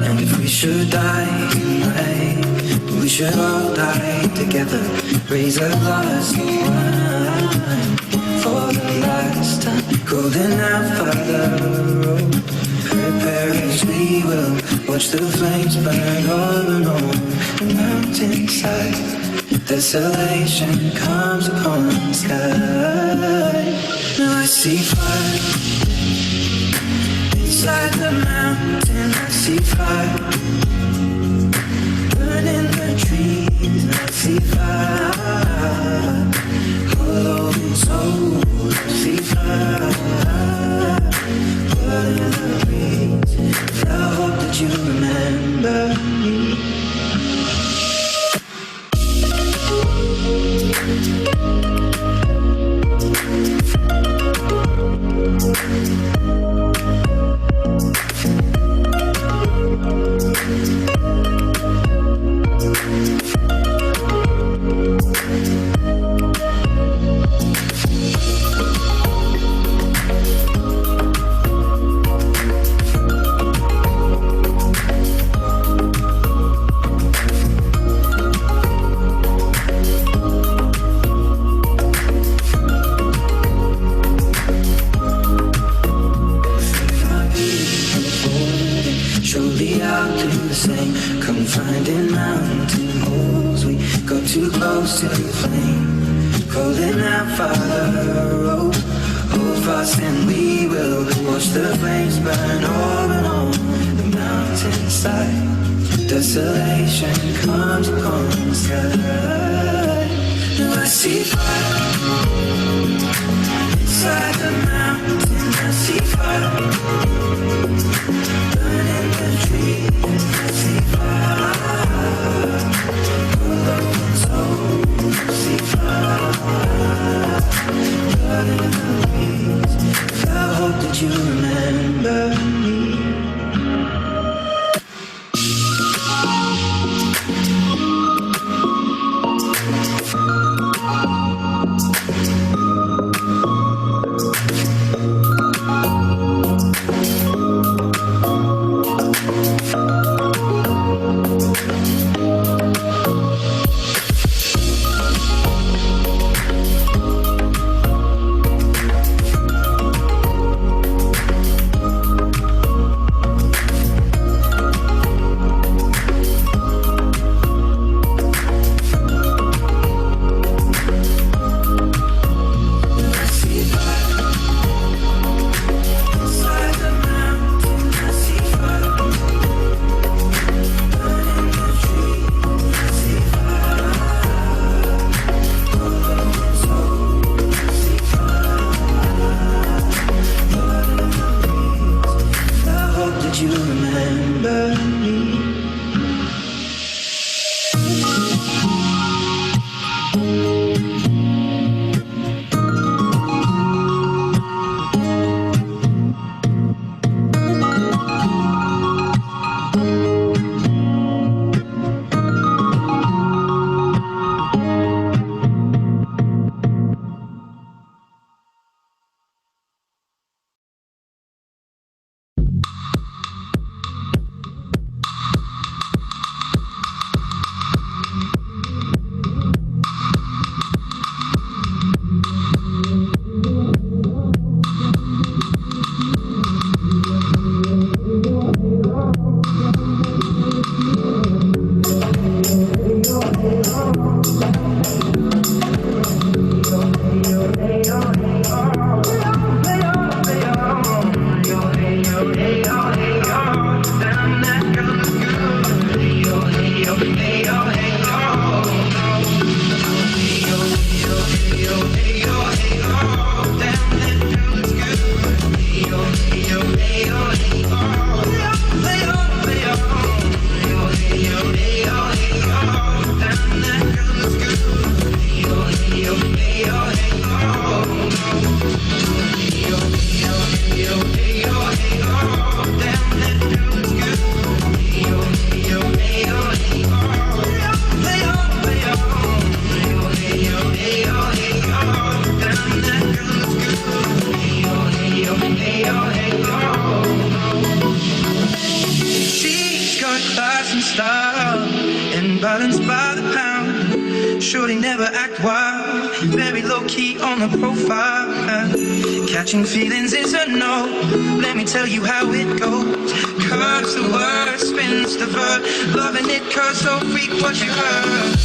And if we should die tonight, we should all die together. Raise a glass of wine for the last time. Golden out, Father, prepare as we will. Watch the flames burn all along the mountainside. Desolation comes upon the sky. Now I see fire inside the mountain. I see fire burning the trees. I see fire, hollow souls. I see fire burning the breeze. I hope that you remember me. Finding mountain holes, we go too close to the flame. Calling out, Father, hold fast and we will watch the flames burn all along the mountainside. Desolation comes upon the sky. Now I see fire inside the mountain. I see fire burning the trees. I see fire. I hope that you remember me. balanced by the pound. Shorty never act wild, very low key on the profile. Catching feelings is a no, let me tell you how it goes. Curves the word, spins the verb, loving it cause so freak what you heard.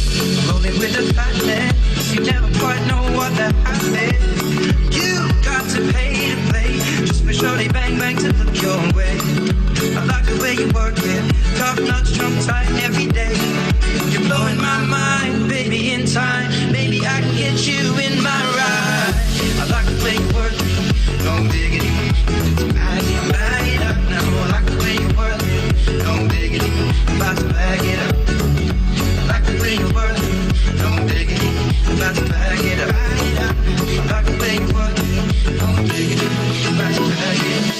Rolling with the fatness, you never quite know what that happened. You got to pay to play, just for shorty bang bang to look your way. I like the way you work it, tough nuts, trump tight every day. You're blowing my mind, baby, in time. Maybe I can get you in my ride. I like the way you work it, no diggity. Bag it up now. I like the way you work it, no diggity. About to bag it up. I like the way you work it, no diggity. About to bag it up. I like the way you work it, no diggity. About to bag it up.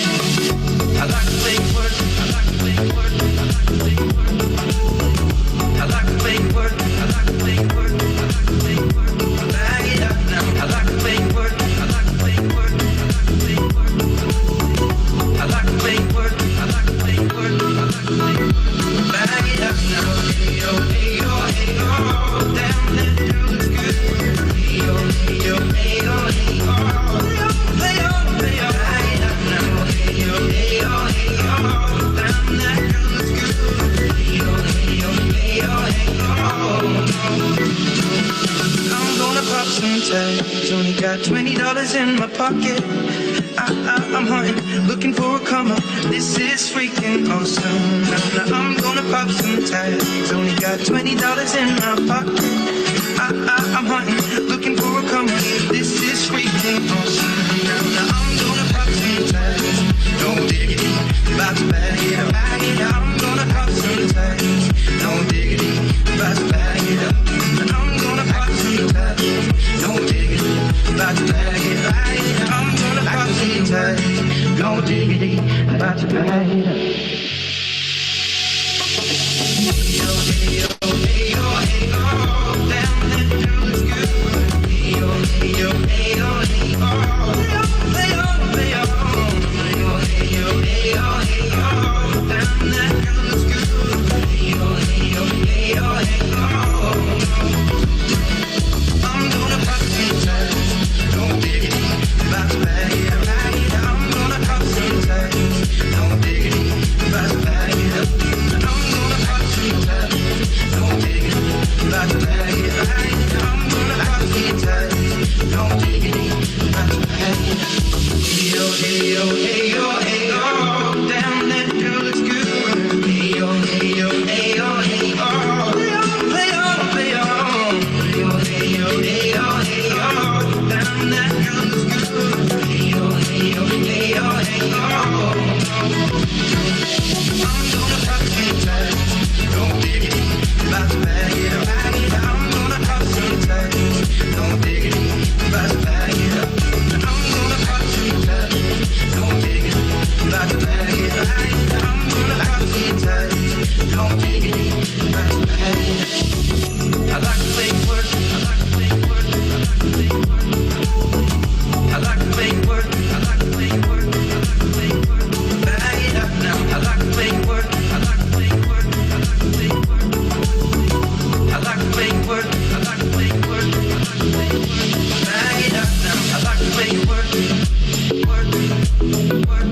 I like the way you work it. I like the way you work it. I like the way you work it. I like the way you work it. I like the way you work it. I like the way you work it. Bag it up now. I like the way you work it. I like the way you work it. I like the way you work it. I like the way you work it. I like the way you work it. I like the way you work it. Bag it up now. Hey yo, hey yo, hey yo. Damn, that girl looks good. Hey yo, hey yo, hey yo, hey yo. Play on, play on. Bag it up now. Hey yo, hey yo, hey yo. Damn, that girl looks good. Hey yo, hey yo, hey yo, hey yo. I'm gonna pop some tags. Only got $20 in my pocket. I'm hunting, looking for a come up. This is freaking awesome. Now I'm gonna pop some tags. Only got $20 in my pocket. I'm hunting, looking for a come up. This is freaking awesome. Now I'm gonna pop some tags. Don't dig it, about to bag it up. I'm gonna pop some tags. Don't dig it, about to bag it up. I'm gonna pop some tags. Don't dig it, about to bag it up. I'm gonna pop some tags. Don't dig it, about to bag it up. Hey yo, hey yo, hey yo, hey yo. Damn, that girl looks good. Hey yo, hey yo, hey yo, hey yo. Play on, play on. Hey yo, hey yo, hey yo, hey yo. Damn, that girl looks good. Hey yo, hey yo, hey yo, hey yo. I'm gonna pop some tags. Don't dig it, about to bag it up. I'm gonna pop some tags. Don't dig it, about to bag it up. I'm gonna pop some tags. Don't dig it, about to bag it up. I'm gonna pop some tags. Don't dig it, about to bag it up. Hey yo, hey yo, hey yo, hey yo. Damn, that girl looks good. Hey yo, hey yo, hey yo, hey yo. Play on, play on. Hey yo, hey yo, hey yo, hey yo. Damn, that girl looks good. Hey yo, hey yo, hey yo, hey yo. I'm gonna pop some tags. Don't dig it, about to bag it up. I'm gonna pop some tags. Don't dig it, about to bag it up. I'm gonna pop some tags. Don't dig it, about to bag it up. I'm gonna pop some tags. Don't dig it, about to bag it up. I like the way you work. I like the way you work. I like the way you work. I like the way you work. I like the way you work. I like the way you work. Bag it up now. I like the way you work. I like the way you work. I like the way you work. I like the way you work. I like the way you work. I like the way you work. Bag it up now. I like the way you work. Work, work, work.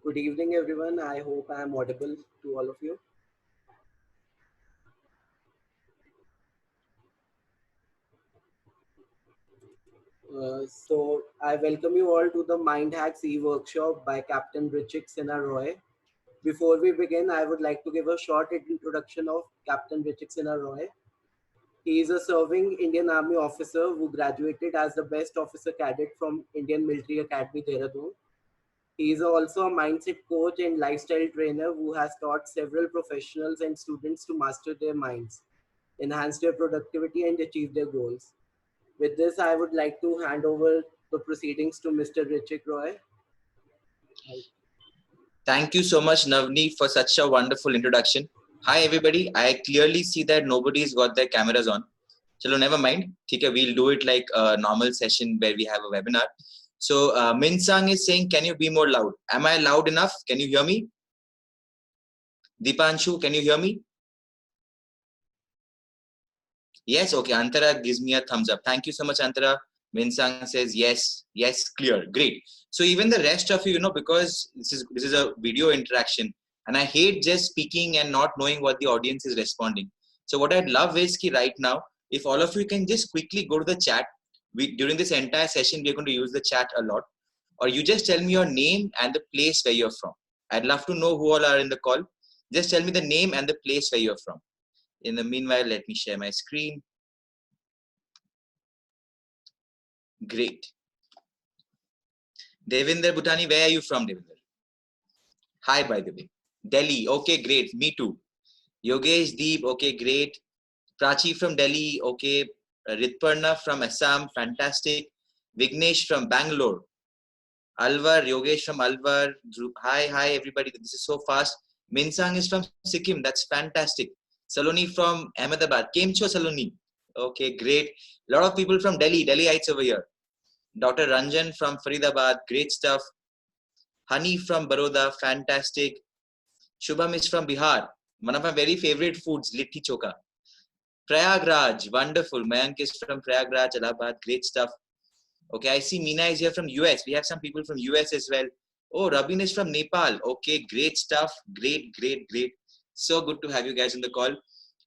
Good evening, everyone. I hope I am audible to all of you. So, I welcome you all to the Mind Hacks e-workshop by Captain Richik Sinha Roy. Before we begin, I would like to give a short introduction of Captain Richik Sinha Roy. He is a serving Indian Army officer who graduated as the best officer cadet from Indian Military Academy, Dehradun. He is also a mindset coach and lifestyle trainer who has taught several professionals and students to master their minds, enhance their productivity, and achieve their goals. With this, I would like to hand over the proceedings to Mr. Richik Roy. Thank you so much, Navni, for such a wonderful introduction. Hi, everybody. I clearly see that nobody's got their cameras on. Chalo, never mind. Okay, we'll do it like a normal session where we have a webinar. So, Min Sang is saying, can you be more loud? Am I loud enough? Can you hear me? Deepanshu, can you hear me? Yes, okay. Antara gives me a thumbs up. Thank you so much, Antara. Minsang says yes, yes, clear, great. So even the rest of you, because this is a video interaction, and I hate just speaking and not knowing what the audience is responding. So what I'd love is ki right now, if all of you can just quickly go to the chat. During this entire session, we're going to use the chat a lot, or you just tell me your name and the place where you're from. I'd love to know who all are in the call. Just tell me the name and the place where you're from. In the meanwhile, let me share my screen. Great. Devinder Bhutani, where are you from, Devinder? Hi, by the way. Delhi, okay, great. Me too. Yogesh Deep, okay, great. Prachi from Delhi, okay. Ritparna from Assam, fantastic. Vignesh from Bangalore. Alvar, Yogesh from Alvar. Hi, everybody. This is so fast. Minsang is from Sikkim. That's fantastic. Saloni from Ahmedabad. Kemcho Saloni. Okay, great. A lot of people from Delhi. Delhiites over here. Dr. Ranjan from Faridabad. Great stuff. Honey from Baroda. Fantastic. Shubham is from Bihar. One of my very favorite foods, Litti Choka. Prayagraj. Wonderful. Mayank is from Prayagraj, Allahabad. Great stuff. Okay, I see Meena is here from US. We have some people from US as well. Oh, Rabin is from Nepal. Okay, great stuff. Great. So good to have you guys on the call.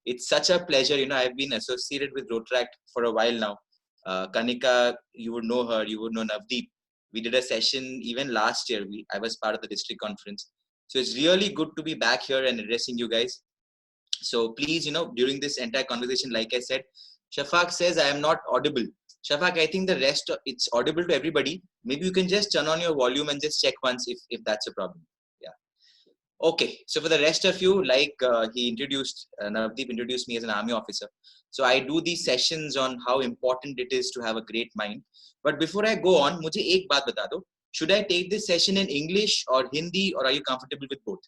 It's such a pleasure. I've been associated with Rotaract for a while now. Kanika, you would know her. You would know Navdeep. We did a session even last year. I was part of the district conference. So it's really good to be back here and addressing you guys. So please, during this entire conversation, like I said, Shafaq says I am not audible. Shafaq, I think the rest, it's audible to everybody. Maybe you can just turn on your volume and just check once if that's a problem. Yeah. Okay. So for the rest of you, like Navdeep introduced me as an army officer. So I do these sessions on how important it is to have a great mind. But before I go on, mujhe ek baat bata do. Should I take this session in English or Hindi, or are you comfortable with both?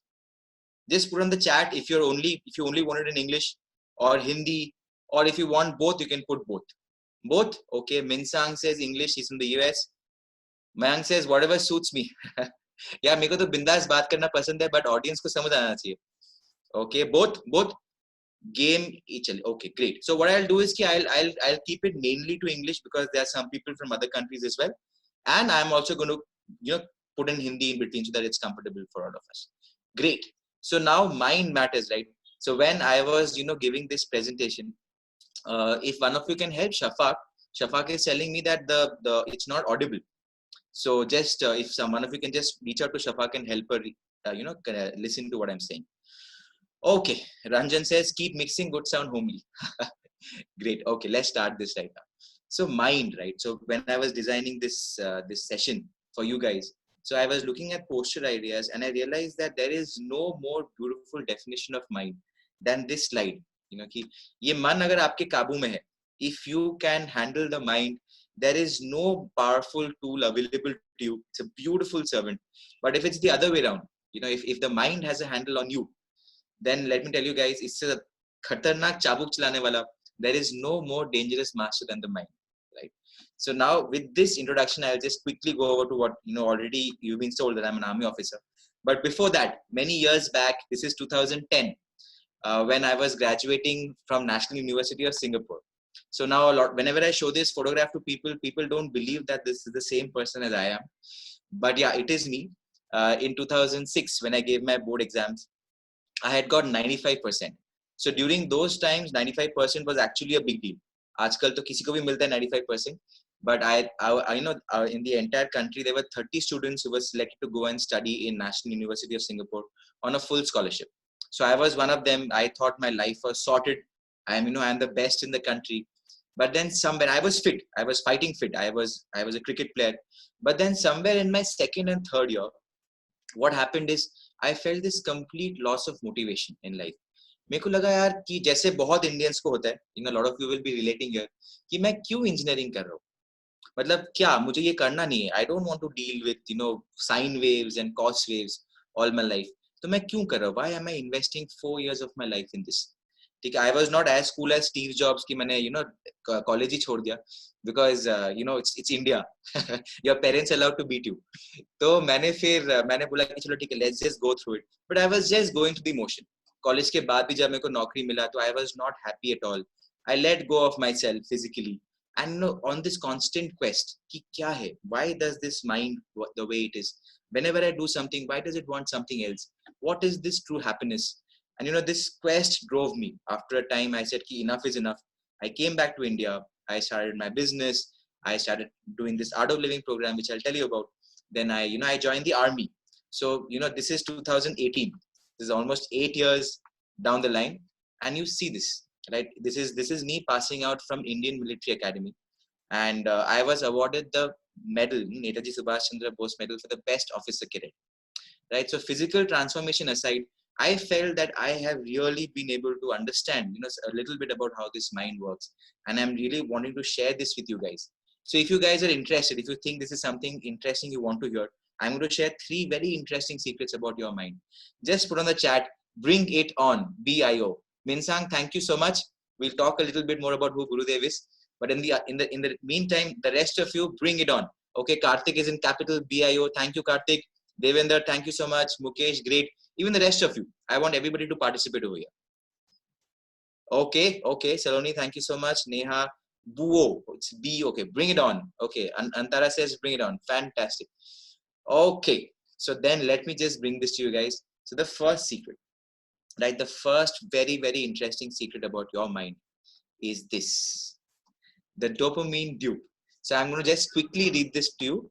Just put on the chat if you only want it in English or Hindi, or if you want both, you can put both. Both? Okay. Minsang says English. He's from the US. Mayank says whatever suits me. Yeah, मेरे को तो बिंदास बात करना पसंद है, but audience को समझ आना चाहिए. Okay, both game each. Okay, great. So what I'll do is I'll keep it mainly to English because there are some people from other countries as well, and I'm also going to put in Hindi in between so that it's comfortable for all of us. Great. So now mind matters, right? So when I was giving this presentation, if one of you can help Shafaq is telling me that the it's not audible. So just if one of you can just reach out to Shafaq and help her, listen to what I'm saying. Okay, Ranjan says keep mixing good sound homely. Great. Okay, let's start this right now. So mind, right? So when I was designing this this session for you guys, so I was looking at poster ideas and I realized that there is no more beautiful definition of mind than this slide. कि ये मन अगर आपके काबू में है, if you can handle the mind, there is no powerful tool available to you. It's a beautiful servant. But if it's the other way around, if the mind has a handle on you, then let me tell you guys, it's a khatarnak chabuk chalane wala. There is no more dangerous master than the mind, right? So now with this introduction, I'll just quickly go over to what, already you've been told that I'm an army officer. But before that, many years back, this is 2010, when I was graduating from National University of Singapore. So now whenever I show this photograph to people, people don't believe that this is the same person as I am. But yeah, it is me. in 2006 when I gave my board exams, I had got 95%. So during those times, 95% was actually a big deal. आजकल तो किसी को भी मिलता है 95%. But I know in the entire country there were 30 students who were selected to go and study in National University of Singapore on a full scholarship. So I was one of them. I thought my life was sorted. I'm the best in the country. But then somewhere I was fit. I was fighting fit. I was a cricket player. But then somewhere in my second and third year, what happened is I felt this complete loss of motivation in life. मेरे को लगा यार कि जैसे बहुत Indians को होता है, lot of you will be relating here, कि मैं क्यों इंजीनियरिंग कर रहा हूँ, मतलब क्या मुझे ये करना नहीं है. I don't want to deal with sine waves and cos waves all my life. तो मैं क्यों कर रहा हूँ? Why am I investing 4 years of my life in this? ठीक है, I was not as cool as Steve Jobs कि मैंने कॉलेज ही छोड़ दिया, because it's India. Your parents allowed to beat you. तो मैंने बोला कि चलो ठीक है, let's just go through it. But I was just going through the motion. College के बाद भी जब मेरे को नौकरी मिला तो I was not happy at all. I let go of myself physically. And on this constant quest, कि क्या है? Why does this mind the way it is? Whenever I do something, why does it want something else? What is this true happiness? And this quest drove me. After a time, I said, ki enough is enough. I came back to India. I started my business. I started doing this Art of Living program, which I'll tell you about. Then I joined the army. So, this is 2018. This is almost 8 years down the line. And you see this, right? This is me passing out from Indian Military Academy. And I was awarded the medal, Netaji Subhash Chandra Bose medal for the best officer cadet. Right? So physical transformation aside, I felt that I have really been able to understand, a little bit about how this mind works. And I'm really wanting to share this with you guys. So if you guys are interested, if you think this is something interesting you want to hear, I'm going to share 3 very interesting secrets about your mind. Just put on the chat, bring it on, BIO. Minsang, thank you so much. We'll talk a little bit more about who Gurudev is. But in the meantime, the rest of you, bring it on. Okay, Karthik is in capital BIO. Thank you, Karthik. Devender, thank you so much. Mukesh, great. Even the rest of you. I want everybody to participate over here. Okay. Saloni, thank you so much. Neha, Buo, it's B. Okay, bring it on. Okay, Antara says bring it on. Fantastic. Okay, so then let me just bring this to you guys. So the first secret, right? The first very, very interesting secret about your mind is this. The dopamine dupe. So I'm going to just quickly read this to you.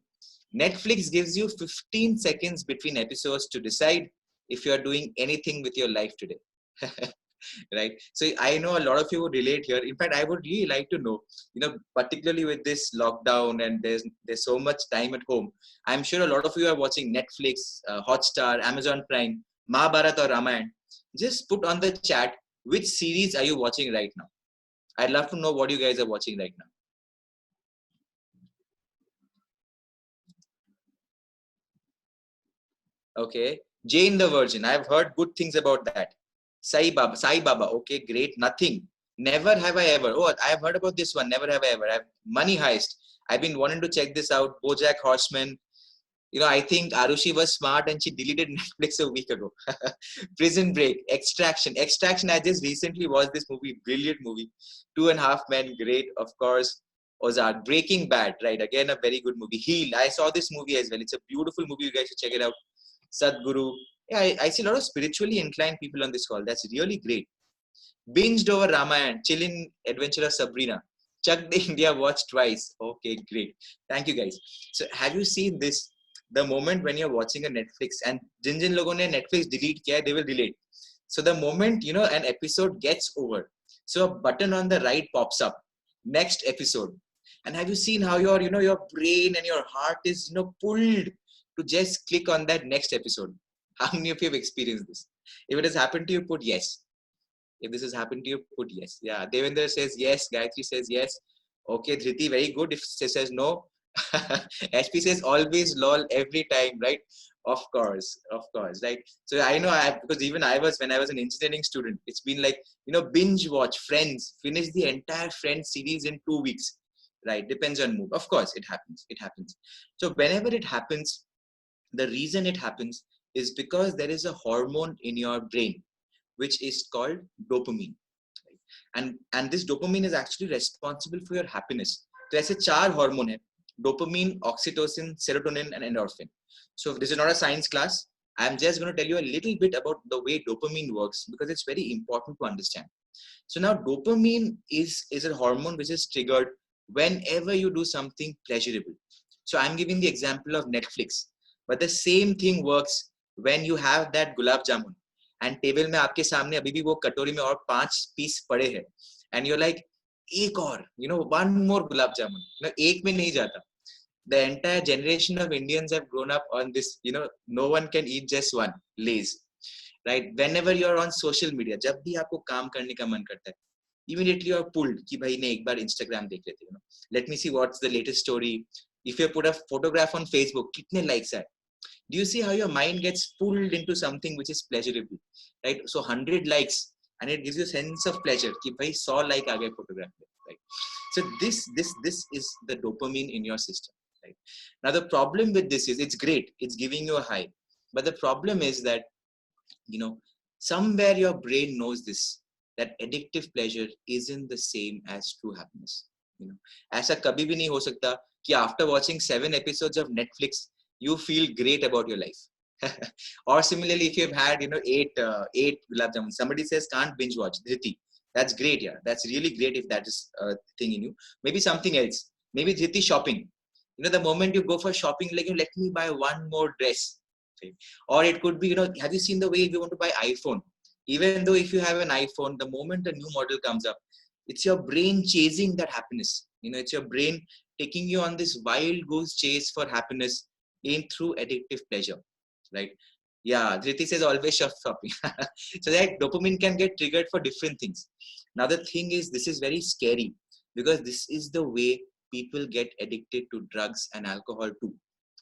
Netflix gives you 15 seconds between episodes to decide if you are doing anything with your life today. Right? So I know a lot of you would relate here. In fact, I would really like to know, particularly with this lockdown and there's so much time at home. I'm sure a lot of you are watching Netflix, Hotstar, Amazon Prime, Mahabharata or Ramayana. Just put on the chat, which series are you watching right now? I'd love to know what you guys are watching right now. Okay. Jane the Virgin. I've heard good things about that. Sai Baba. Okay, great. Nothing. Never have I ever. Oh, I've heard about this one. Never have I ever. Money Heist. I've been wanting to check this out. BoJack Horseman. I think Arushi was smart and she deleted Netflix a week ago. Prison Break. Extraction. I just recently watched this movie. Brilliant movie. 2.5 Men. Great. Of course. Ozark. Breaking Bad. Right. Again, a very good movie. Heal. I saw this movie as well. It's a beautiful movie. You guys should check it out. Sadhguru. Yeah, I see a lot of spiritually inclined people on this call. That's really great. Binged over Ramayana, Chillin' Adventure of Sabrina. Chuck the India watched twice. Okay, great. Thank you guys. So have you seen this? The moment when you're watching a Netflix and जिन लोगों ने Netflix delete किया, they will delete. So the moment, an episode gets over, so a button on the right pops up. Next episode. And have you seen how your brain and your heart is, pulled to just click on that next episode? How many of you have experienced this? If it has happened to you, put yes. If this has happened to you, put yes. Yeah, Devendra says yes. Gayatri says yes. Okay, Dhriti, very good. If she says no, HP says always lol every time, right? Of course, right? So I know because even when I was an engineering student, it's been like, binge watch Friends, finish the entire Friends series in 2 weeks, right? Depends on mood. Of course, it happens. So whenever it happens, the reason it happens is because there is a hormone in your brain, which is called dopamine. And this dopamine is actually responsible for your happiness. So ऐसे 4 hormone हैं. dopamine, oxytocin, serotonin, and endorphin. So this is not a science class. I'm just going to tell you a little bit about the way dopamine works because it's very important to understand. So now dopamine is a hormone which is triggered whenever you do something pleasurable. So I'm giving the example of Netflix, but the same thing works when you have that gulab jamun and table में आपके सामने अभी भी वो कटोरी में और 5 piece पड़े हैं and you're like एक और, one more gulab jamun, एक में नहीं जाता. The entire generation of Indians have grown up on this, no one can eat just one, Lays. Right? Whenever you're on social media, जब भी आपको काम करने का मन करता है, immediately you're pulled कि भाई ने एक बार Instagram देख लेते हैं. Let me see what's the latest story. If you put a photograph on Facebook, कितने likes है? Do you see how your mind gets pulled into something which is pleasurable, right? So 100 likes and it gives you a sense of pleasure कि भाई 100 like आ गए photograph में, right? So this is the dopamine in your system, right? Now the problem with this is it's great, it's giving you a high, but the problem is that somewhere your brain knows this, that addictive pleasure isn't the same as true happiness. ऐसा कभी भी नहीं हो सकता कि after watching 7 episodes of Netflix you feel great about your life. Or similarly, if you've had, 8 gulab jamun, somebody says can't binge watch, Dhriti. That's great, yeah. That's really great if that is a thing in you. Maybe something else. Maybe Dhriti shopping. The moment you go for shopping, like, let me buy one more dress. Okay. Or it could be, have you seen the way you want to buy iPhone? Even though if you have an iPhone, the moment a new model comes up, it's your brain chasing that happiness. It's your brain taking you on this wild goose chase for happiness through addictive pleasure, right? Yeah, Dhriti says always shopping. So that dopamine can get triggered for different things. Now the thing is, this is very scary because this is the way people get addicted to drugs and alcohol too,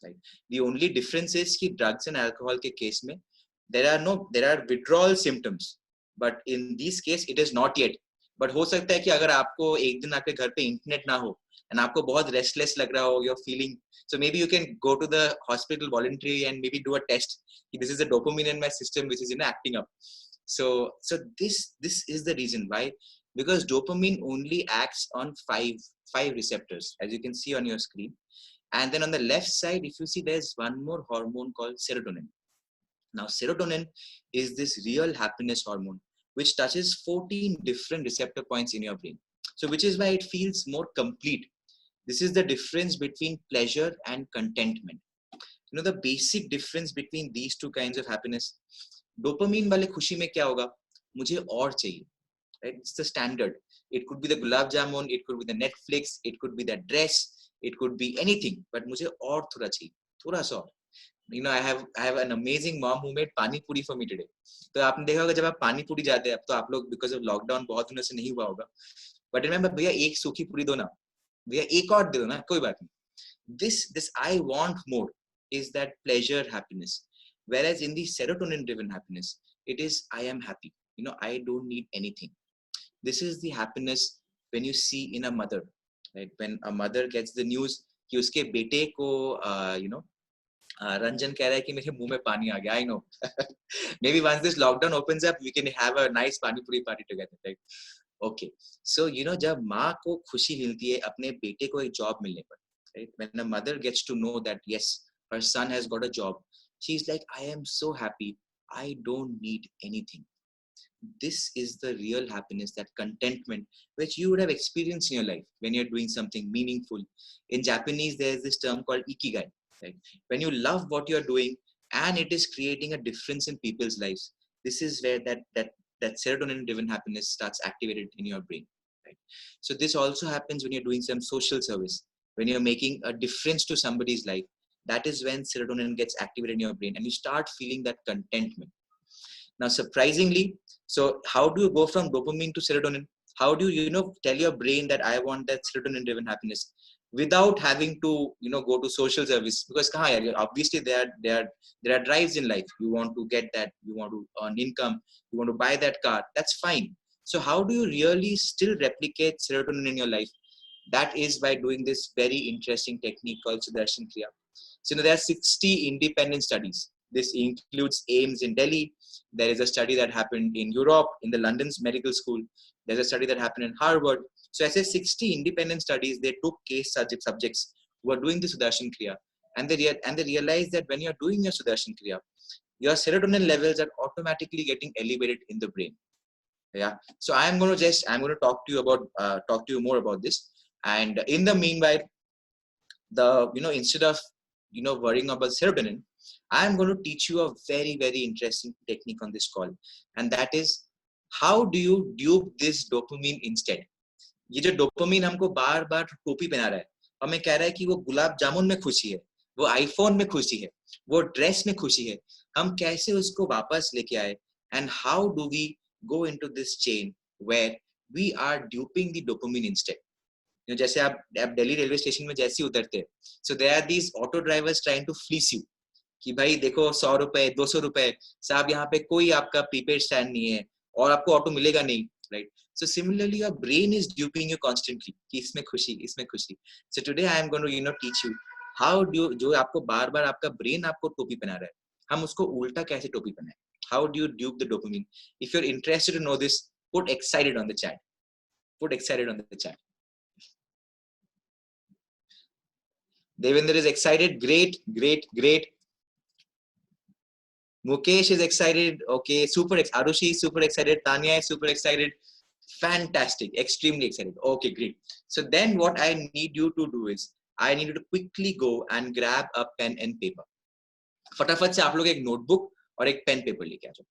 right? The only difference is that drugs and alcohol ke case mein, there are withdrawal symptoms, but in this case it is not yet. But हो सकता है कि अगर आपको एक दिन आपके घर पे इंटरनेट ना हो and आपको बहुत restless लग रहा हो, you're feeling, so maybe you can go to the hospital voluntarily and maybe do a test. This is the dopamine in my system which is acting up. So this is the reason why, because dopamine only acts on five receptors, as you can see on your screen. And then on the left side, if you see, there's one more hormone called serotonin. Now serotonin is this real happiness hormone which touches 14 different receptor points in your brain. So which is why it feels more complete. This is the difference between pleasure and contentment. The basic difference between these two kinds of happiness. Dopamine वाले खुशी में क्या होगा? मुझे और चाहिए, right? It's the standard. It could be the gulab jamun, it could be the Netflix, it could be the dress, it could be anything. But मुझे और थोड़ा चाहिए, थोड़ा सा और. I have an amazing mom who made pani puri for me today. तो आपने देखा होगा जब आप पानी पूरी जाते हैं, अब तो आप लोग because of lockdown बहुत दिनों से नहीं हुआ होगा. But remember, भैया एक सूखी पूरी दो ना, भैया एक और दे दो ना, कोई बात नहीं. This I want more is that pleasure happiness. Whereas in the serotonin driven happiness, it is I am happy. I don't need anything. This is the happiness when you see in a mother, right? When a mother gets the news कि उसके बेटे को Ranjan कह रहा है कि मेरे मुंह में पानी आ गया. I know. Maybe once this lockdown opens up, we can have a nice pani puri party together, right? Okay. So जब माँ को खुशी मिलती है अपने बेटे को एक जॉब मिलने पर, right? When a mother gets to know that yes, her son has got a job, she's like, I am so happy. I don't need anything. This is the real happiness, that contentment which you would have experienced in your life when you're doing something meaningful. In Japanese, there's this term called ikigai. Right? When you love what you're doing and it is creating a difference in people's lives, this is where that serotonin-driven happiness starts activated in your brain. Right? So this also happens when you're doing some social service, when you're making a difference to somebody's life. That is when serotonin gets activated in your brain and you start feeling that contentment. Now, surprisingly, so how do you go from dopamine to serotonin? How do you, tell your brain that I want that serotonin-driven happiness without having to, go to social service? Because obviously there are drives in life. You want to get that, you want to earn income, you want to buy that car. That's fine. So how do you really still replicate serotonin in your life? That is by doing this very interesting technique called Sudarshan Kriya. So there are 60 independent studies. This includes AIIMS in Delhi. There is a study that happened in Europe, in the London's medical school. There's a study that happened in Harvard. So I say 60 independent studies. They took case subjects who are doing the Sudarshan Kriya, and they realize that when you're doing your Sudarshan Kriya, your serotonin levels are automatically getting elevated in the brain. Yeah. So I'm going to talk to you more about this. And in the meanwhile, instead of worrying about serotonin, I'm going to teach you a very, very interesting technique on this call, and that is how do you dupe this dopamine instead. ये जो dopamine हमको बार बार टोपी पहना रहा है, हमें कह रहा है कि वो गुलाब जामुन में खुशी है, वो आईफोन में खुशी है, वो ड्रेस में खुशी है, हम कैसे उसको वापस लेके आए, and how do we go into this chain where we are duping the dopamine instead. जैसे आप दिल्ली रेलवे स्टेशन में जैसे ही उतरते हैं, so there are these auto drivers trying to fleece you कि भाई देखो 100 रुपए 200 रुपए साहब, यहाँ पे कोई आपका प्रीपेड स्टैंड नहीं है और आपको ऑटो मिलेगा नहीं, right. So similarly, your brain is duping you constantly कि इसमें खुशी, इसमें खुशी. So today I am going to teach you how do you, जो आपको बार बार आपका brain आपको टोपी पहना रहा है, हम उसको उल्टा कैसे टोपी पहनाएं. How do you dupe the dopamine? If you're interested to know this, put excited on the chat. Put excited on the chat. Devendra is excited. Great, great, great. Mukesh is excited. Okay, super. Arushi is super excited. Tanya is super excited. Fantastic, extremely excited. Okay, great. So then what I need you to do is, I need you to quickly go and grab a pen and paper. फटाफट से आप लोग एक notebook और एक pen paper लेके आ जाओ.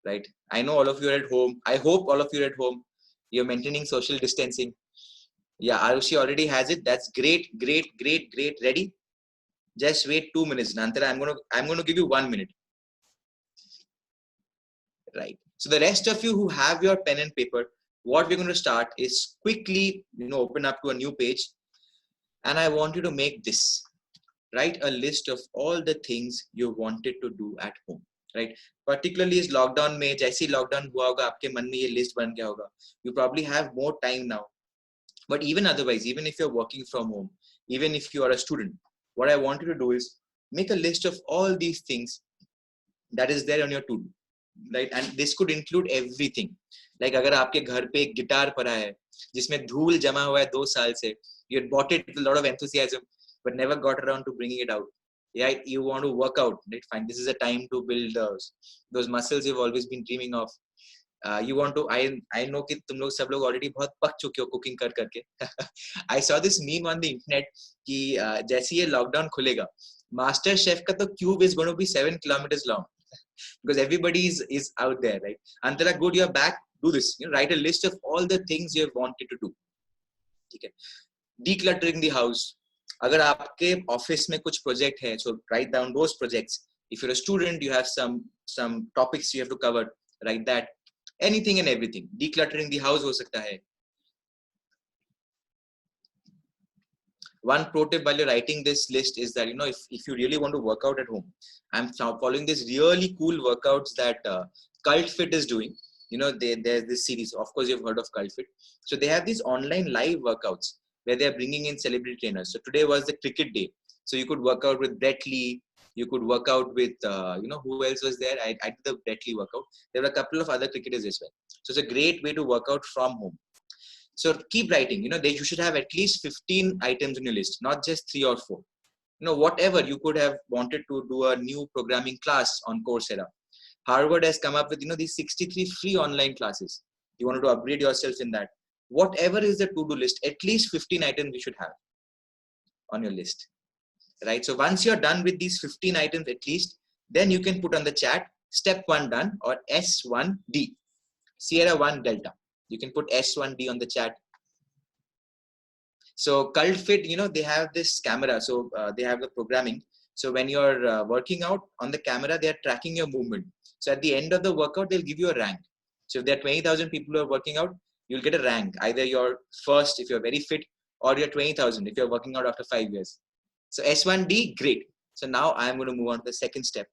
Right? I know all of you are at home. I hope all of you are at home. You're maintaining social distancing. Yeah, Arushi already has it. That's great, great, great, great. Ready? Just wait 2 minutes. Nantara, I'm going to give you 1 minute. Right. So the rest of you who have your pen and paper, what we're going to start is quickly, open up to a new page. And I want you to make this. Write a list of all the things you wanted to do at home. Right. Particularly is lockdown में, जैसे lockdown हुआ होगा, आपके मन में ये list बन गया होगा. You probably have more time now. But even otherwise, even if you're working from home, even if you are a student, what I want you to do is make a list of all these things that is there on your to-do. Right, and this could include everything. Like अगर आपके घर पे एक guitar पड़ा है जिसमें धूल जमा हुआ है 2 साल से, you had bought it with a lot of enthusiasm but never got around to bringing it out. Yeah, you want to work out, right? Fine, this is a time to build those muscles you've always been dreaming of. You want to, I know कि तुम लोग सब लोग already बहुत पक चुके हो cooking कर करके. I saw this meme on the internet कि जैसे ये lockdown खुलेगा, Master Chef का तो cube is going to be 7 kilometers long. Because everybody is out there, right? Antara, good, you're back. Do this. Write a list of all the things you have wanted to do. Okay. Decluttering the house. अगर आपके office में कुछ project है, so write down those projects. If you're a student, you have some topics you have to cover. Write that. Anything and everything. Decluttering the house हो सकता है. One pro tip while you're writing this list is that, if you really want to work out at home, I'm following this really cool workouts that Cult Fit is doing. There's this series. Of course, you've heard of Cult Fit. So they have these online live workouts where they're bringing in celebrity trainers. So today was the cricket day. So you could work out with Brett Lee. You could work out with, who else was there? I did the Brett Lee workout. There were a couple of other cricketers as well. So it's a great way to work out from home. So keep writing, you should have at least 15 items on your list, not just 3 or 4. Whatever you could have wanted to do a new programming class on Coursera. Harvard has come up with, these 63 free online classes. You wanted to upgrade yourself in that. Whatever is the to-do list, at least 15 items you should have on your list, right? So once you're done with these 15 items at least, then you can put on the chat, step 1 done, or S1D, Sierra 1 Delta. You can put S1D on the chat. So Cult Fit, they have this camera. So they have the programming. So when you're working out on the camera, they are tracking your movement. So at the end of the workout, they'll give you a rank. So if there are 20,000 people who are working out, you'll get a rank. Either you're first if you're very fit, or you're 20,000 if you're working out after 5 years. So S1D, great. So now I'm going to move on to the second step.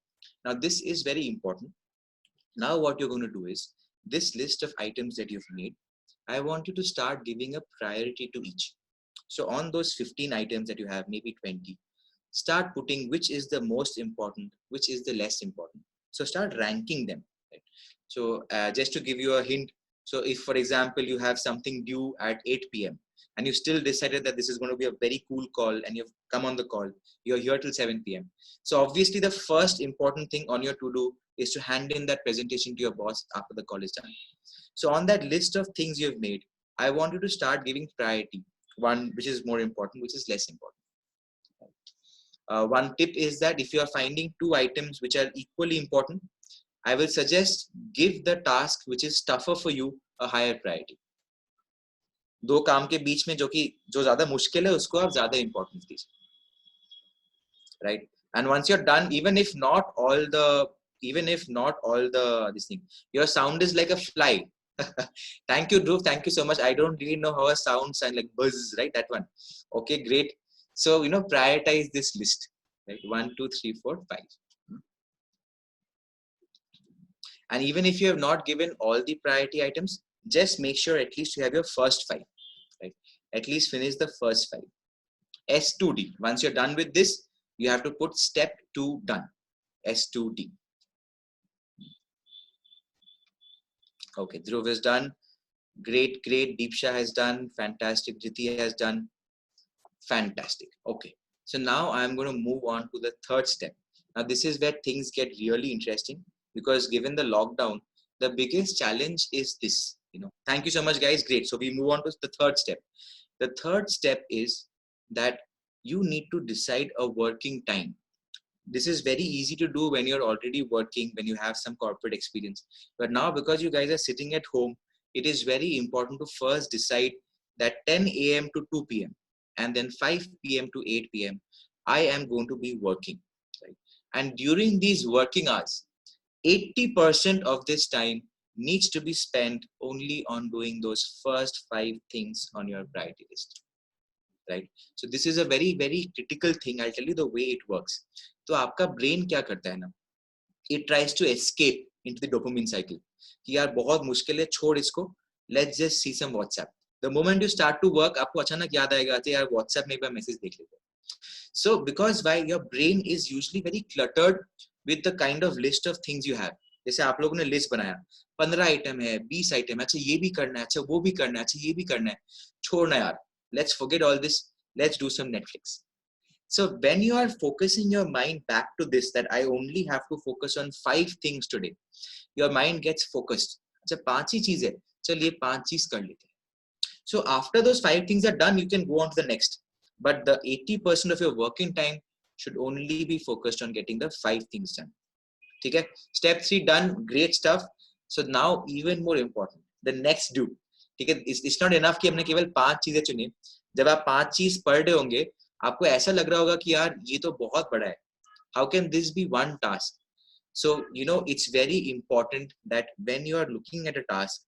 Now this is very important. Now what you're going to do is, this list of items that you've made, I want you to start giving a priority to each. So on those 15 items that you have, maybe 20, start putting which is the most important, which is the less important. So start ranking them. Right? So just to give you a hint, so if, for example, you have something due at 8 p.m., and you still decided that this is going to be a very cool call, and you've come on the call, you're here till 7 p.m. So obviously the first important thing on your to-do is to hand in that presentation to your boss after the call is done. So on that list of things you've made, I want you to start giving priority, one which is more important, which is less important. One tip is that if you are finding two items which are equally important, I will suggest give the task which is tougher for you a higher priority. दो काम के बीच में जो ज्यादा मुश्किल है उसको आप ज्यादा importance दीजिए, right? And once you're done, even if not all the this thing, your sound is like a fly. Thank you, Dhruv. Thank you so much. I don't really know how a sound sounds like buzz, right? That one. Okay, great. So, prioritize this list, right? 1, 2, 3, 4, 5. And even if you have not given all the priority items, just make sure at least you have your first 5, right? At least finish the first 5. S2D. Once you're done with this, you have to put step 2 done. S2D. Okay, Dhruv is done. Great. Deepsha has done. Fantastic. Jiti has done. Fantastic. Okay. So now I'm going to move on to the third step. Now this is where things get really interesting, because given the lockdown, the biggest challenge is this, Thank you so much, guys. Great. So we move on to the third step. The third step is that you need to decide a working time. This is very easy to do when you're already working, when you have some corporate experience. But now, because you guys are sitting at home, it is very important to first decide that 10 a.m. to 2 p.m. and then 5 p.m. to 8 p.m. I am going to be working. Right? And during these working hours, 80% of this time needs to be spent only on doing those first 5 things on your priority list. Right? So this is a very, very critical thing. I'll tell you the way it works. तो आपका brain क्या करता है ना? It tries to escape into the dopamine cycle. कि यार बहुत मुश्किल है, छोड़ इसको. Let's just see some WhatsApp. The moment you start to work, आपको अचानक याद आएगा कि यार WhatsApp में एक बार message देख लेते हैं. So because why your brain is usually very cluttered with the kind of list of things you have. जैसे आप लोगों ने लिस्ट बनाया, 15 आइटम है, 20 आइटम है, अच्छा ये भी करना है, अच्छा वो भी करना है, अच्छा ये भी करना है, छोड़ना यार. Let's forget all this. Let's do some Netflix. So when you are focusing your mind back to this, that I only have to focus on 5 things today, your mind gets focused. अच्छा 5 ही चीज है, चलिए 5 चीज कर लेते हैं. So after those 5 things are done, you can go on to the next. But the 80% of your working time should only be focused on getting the 5 things done. Okay? Step 3 done, great stuff. So now even more important, the next do. ठीक है, it's not enough कि हमने केवल 5 चीजें चुनी. जब आप 5 चीज पर डे होंगे, आपको ऐसा लग रहा होगा कि यार ये तो बहुत बड़ा है. How can this be one task? So it's very important that when you are looking at a task,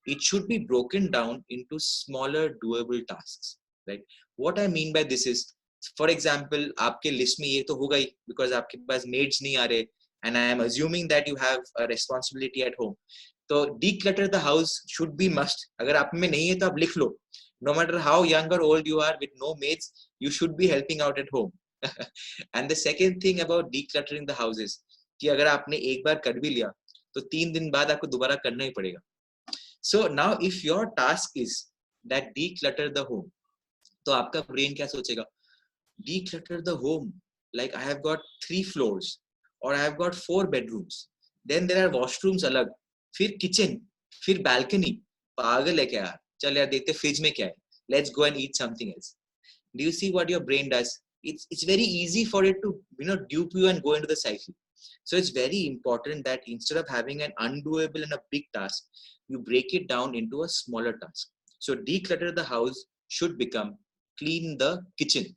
it should be broken down into smaller doable tasks. Right? What I mean by this is, for example, आपके list में ये तो होगा ही because आपके पास maids नहीं आ रहे, and I am assuming that you have a responsibility at home. तो declutter the house should be must. अगर आप में नहीं है तो आप लिख लो. No matter how young or old you are with no maids, you should be helping out at home. And the second thing about decluttering the house is कि अगर आपने एक बार कर भी लिया तो 3 दिन बाद आपको दोबारा करना ही पड़ेगा. So now if your task is that declutter the home, तो आपका brain क्या सोचेगा? Declutter the home. Like I have got 3 floors or I have got 4 bedrooms. Then there are washrooms अलग. फिर kitchen, फिर balcony. पागल है क्या यार? चल यार देखते fridge में क्या है. Let's go and eat something else. Do you see what your brain does? It's very easy for it to dupe you and go into the cycle. So it's very important that instead of having an undoable and a big task, you break it down into a smaller task. So declutter the house should become clean the kitchen.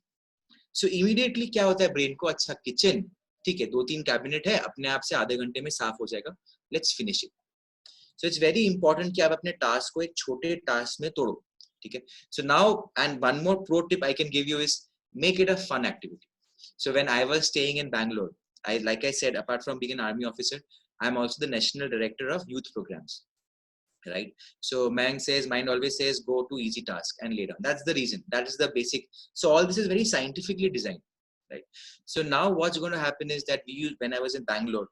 So immediately क्या होता है brain को? अच्छा kitchen, ठीक है, 2-3 cabinet है, अपने आप से आधे घंटे में साफ हो जाएगा. Let's finish it. So it's very important कि आप अपने task को एक छोटे task में तोड़ो. ठीक है. So now, and one more pro tip I can give you is make it a fun activity. So when I was staying in Bangalore, like I said, apart from being an army officer, I'm also the national director of youth programs. Right? So mind always says, go to easy task and lay down. That's the reason. That is the basic. So all this is very scientifically designed. Right? So now what's going to happen is that when I was in Bangalore,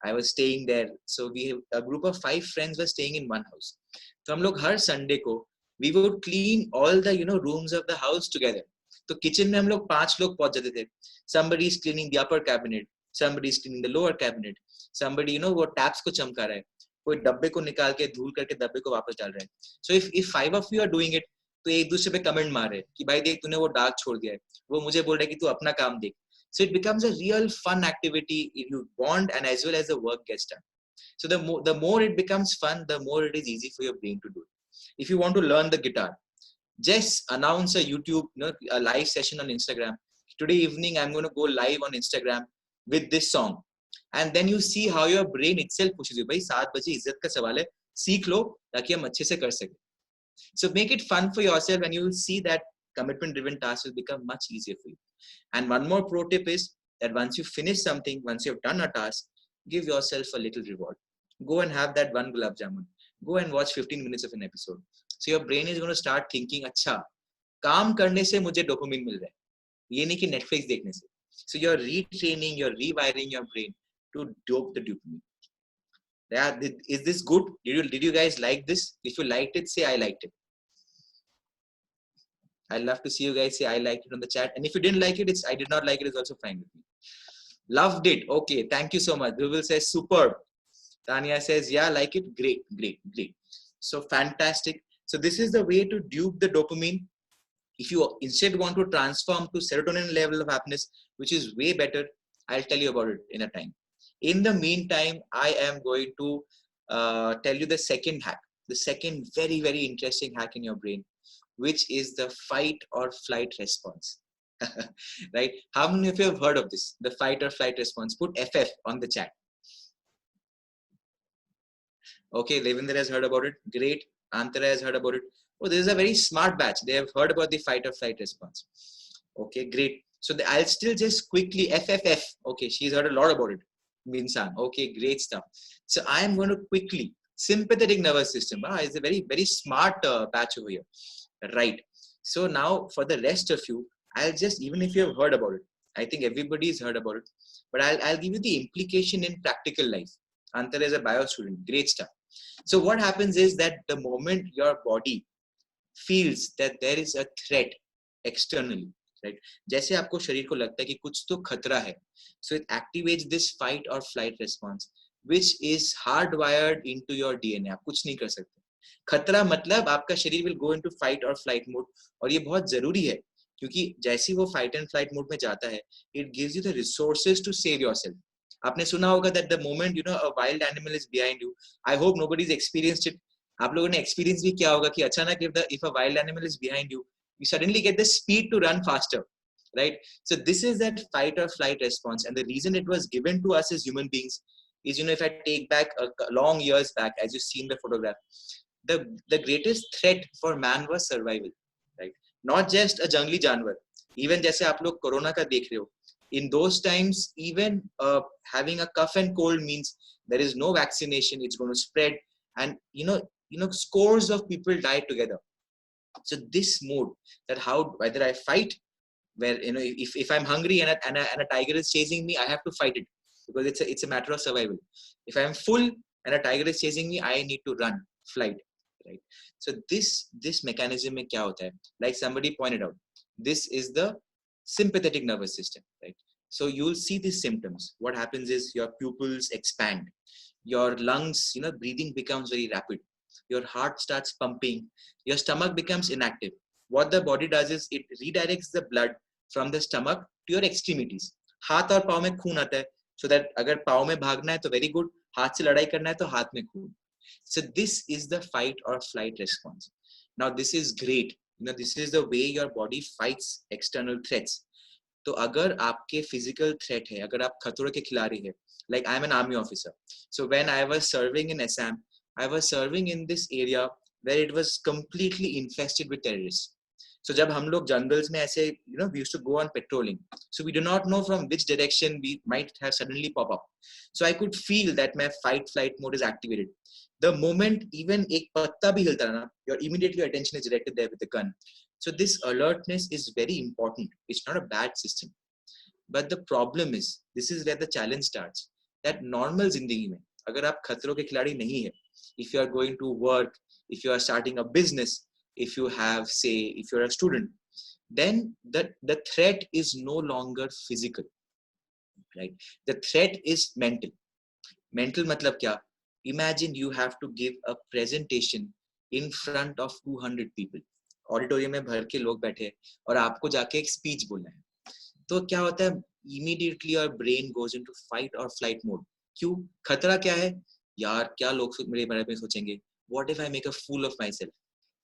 I was staying there. So a group of 5 friends were staying in one house. So हम लोग हर Sunday को we would clean all the rooms of the house together. तो kitchen में हम लोग 5 लोग पहुंच जाते थे. Somebody is cleaning the upper cabinet, somebody is cleaning the lower cabinet, somebody वो taps को चमका रहा है, कोई डब्बे को निकाल के धूल करके डब्बे को वापस डाल रहा है. So if 5 of you are doing it, तो एक दूसरे पे कमेंट मार रहे कि भाई देख तूने वो दाग छोड़ दिया है, वो मुझे बोल रहा है कि तू अपना काम देख. So it becomes a real fun activity. You bond, and as well as the work gets done. So the more it becomes fun, the more it is easy for your brain to do it. If you want to learn the guitar, just announce a YouTube, a live session on Instagram. Today evening, I'm going to go live on Instagram with this song. And then you see how your brain itself pushes you. भाई 7 बजे इज्जत का सवाल है, सीख लो ताकि हम अच्छे से कर सकें. So make it fun for yourself, and you will see that commitment-driven tasks will become much easier for you. And one more pro tip is that once you finish something, once you have done a task, give yourself a little reward. Go and have that one gulab jamun. Go and watch 15 minutes of an episode. So your brain is going to start thinking, अच्छा, काम करने से मुझे dopamine मिल रहा है, ये नहीं कि Netflix देखने से. So you're retraining, you're rewiring your brain to dope the dopamine. Yeah, is this good? Did you guys like this? If you liked it, say I liked it. I'd love to see you guys say I liked it on the chat. And if you didn't like it, I did not like it is also fine with me. Loved it. Okay, thank you so much. Bibel says superb. Tanya says, yeah, like it. Great, great, great. So fantastic. So this is the way to dupe the dopamine. If you instead want to transform to serotonin level of happiness, which is way better, I'll tell you about it in a time. In the meantime, I am going to tell you the second hack, the second very, very interesting hack in your brain, which is the fight or flight response. Right? How many of you have heard of this? The fight or flight response. Put FF on the chat. Okay, Lavender has heard about it. Great. Antara has heard about it. Oh, this is a very smart batch. They have heard about the fight or flight response. Okay, great. So I'll still just quickly FFF. Okay, she's heard a lot about it. Minsan. Okay, great stuff. So I am going to quickly, sympathetic nervous system. It's a very, very smart batch over here. Right. So now for the rest of you, I'll just, even if you have heard about it, I think everybody's heard about it, but I'll give you the implication in practical life. Antara is a bio student. Great stuff. So what happens is that the moment your body feels that there is a threat externally, right? जैसे आपको शरीर को लगता है कि कुछ तो खतरा है, so it activates this fight or flight response, which is hardwired into your DNA. आप कुछ नहीं कर सकते. खतरा मतलब आपका शरीर will go into fight or flight mode, और ये बहुत जरूरी है क्योंकि जैसे वो fight and flight mode में जाता है, it gives you the resources to save yourself. आपने सुना होगा that the moment a wild animal is behind you, I hope nobody's experienced it. आप लोगों ने experience भी किया होगा कि अचानक if a wild animal is behind you, you suddenly get the speed to run faster, right? So this is that fight or flight response, and the reason it was given to us as human beings is, if I take back long years back, as you see in the photograph, the greatest threat for man was survival, right? Not just a jungly जानवर. Even जैसे आप लोग corona का देख रहे हो, in those times, even having a cough and cold means there is no vaccination, it's going to spread, and scores of people died together. So this mode, that how whether I fight, where if I'm hungry and a tiger is chasing me, I have to fight it because it's a matter of survival. If I'm full and a tiger is chasing me, I need to run, flight, right? So this mechanism में क्या होता है? Like somebody pointed out, this is the sympathetic nervous system, right? So you'll see these symptoms. What happens is your pupils expand, your lungs, breathing becomes very rapid, your heart starts pumping, your stomach becomes inactive. What the body does is it redirects the blood from the stomach to your extremities. हाथ और पाँव में खून आता है, so that अगर पाँव में भागना है तो very good, हाथ से लड़ाई करना है तो हाथ में खून. So this is the fight or flight response. Now this is great. This is the way your body fights external threats. तो अगर आपके physical threat है, अगर आप खतरों के खिलाड़ी है, like I'm an army officer. So when I was serving in Assam, I was serving in this area where it was completely infested with terrorists. So जब हम लोग jungles में ऐसे, we used to go on patrolling. So we do not know from which direction we might have suddenly pop up. So I could feel that my fight flight mode is activated. The moment even एक पत्ता भी हिलता है ना, your attention is directed there with the gun. So this alertness is very important. It's not a bad system. But the problem is, this is where the challenge starts. That normal जिंदगी में, अगर आप खतरों के खिलाड़ी नहीं है, if you are going to work, if you are starting a business, if you have, say, if you're a student, then the threat is no longer physical, right? The threat is mental. Mental matlab kya? Imagine you have to give a presentation in front of 200 people. Auditorium में भर के लोग बैठे और आपको जाके एक speech बोलना है, तो क्या होता है, immediately your brain goes into fight और फ्लाइट मोड. क्यों? खतरा क्या है यार, क्या लोग मेरे बारे में सोचेंगे, what if I make a fool of myself.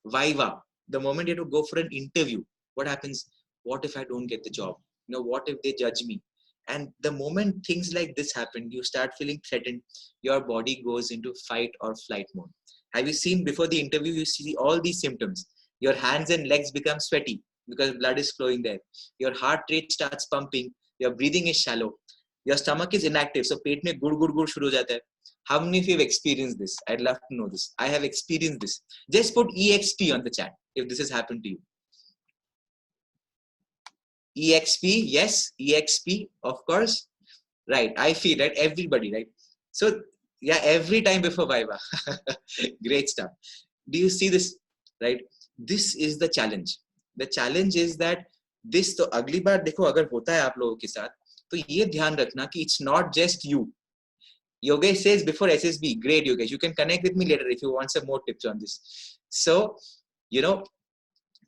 Viva, the moment you have to go for an interview, what happens? What if I don't get the job? You know, what if they judge me? And the moment things like this happen, you start feeling threatened. Your body goes into fight or flight mode. Have you seen before the interview, you see all these symptoms? Your hands and legs become sweaty because blood is flowing there. Your heart rate starts pumping. Your breathing is shallow. Your stomach is inactive. So पेट में गुड़ गुड़ गुड़ शुरू हो जाता है. How many of you have experienced this? I'd love to know this. I have experienced this. Just put EXP on the chat if this has happened to you. EXP, yes, EXP, of course. Right, I feel, right? Everybody, right? So, yeah, every time before Viva. Great stuff. Do you see this, right? This is the challenge. The challenge is that this, तो अगली बार देखो अगर होता है आप लोगों के साथ, तो ये ध्यान रखना कि it's not just you. Yogesh says before SSB, great Yogesh, you can connect with me later if you want some more tips on this. So, you know,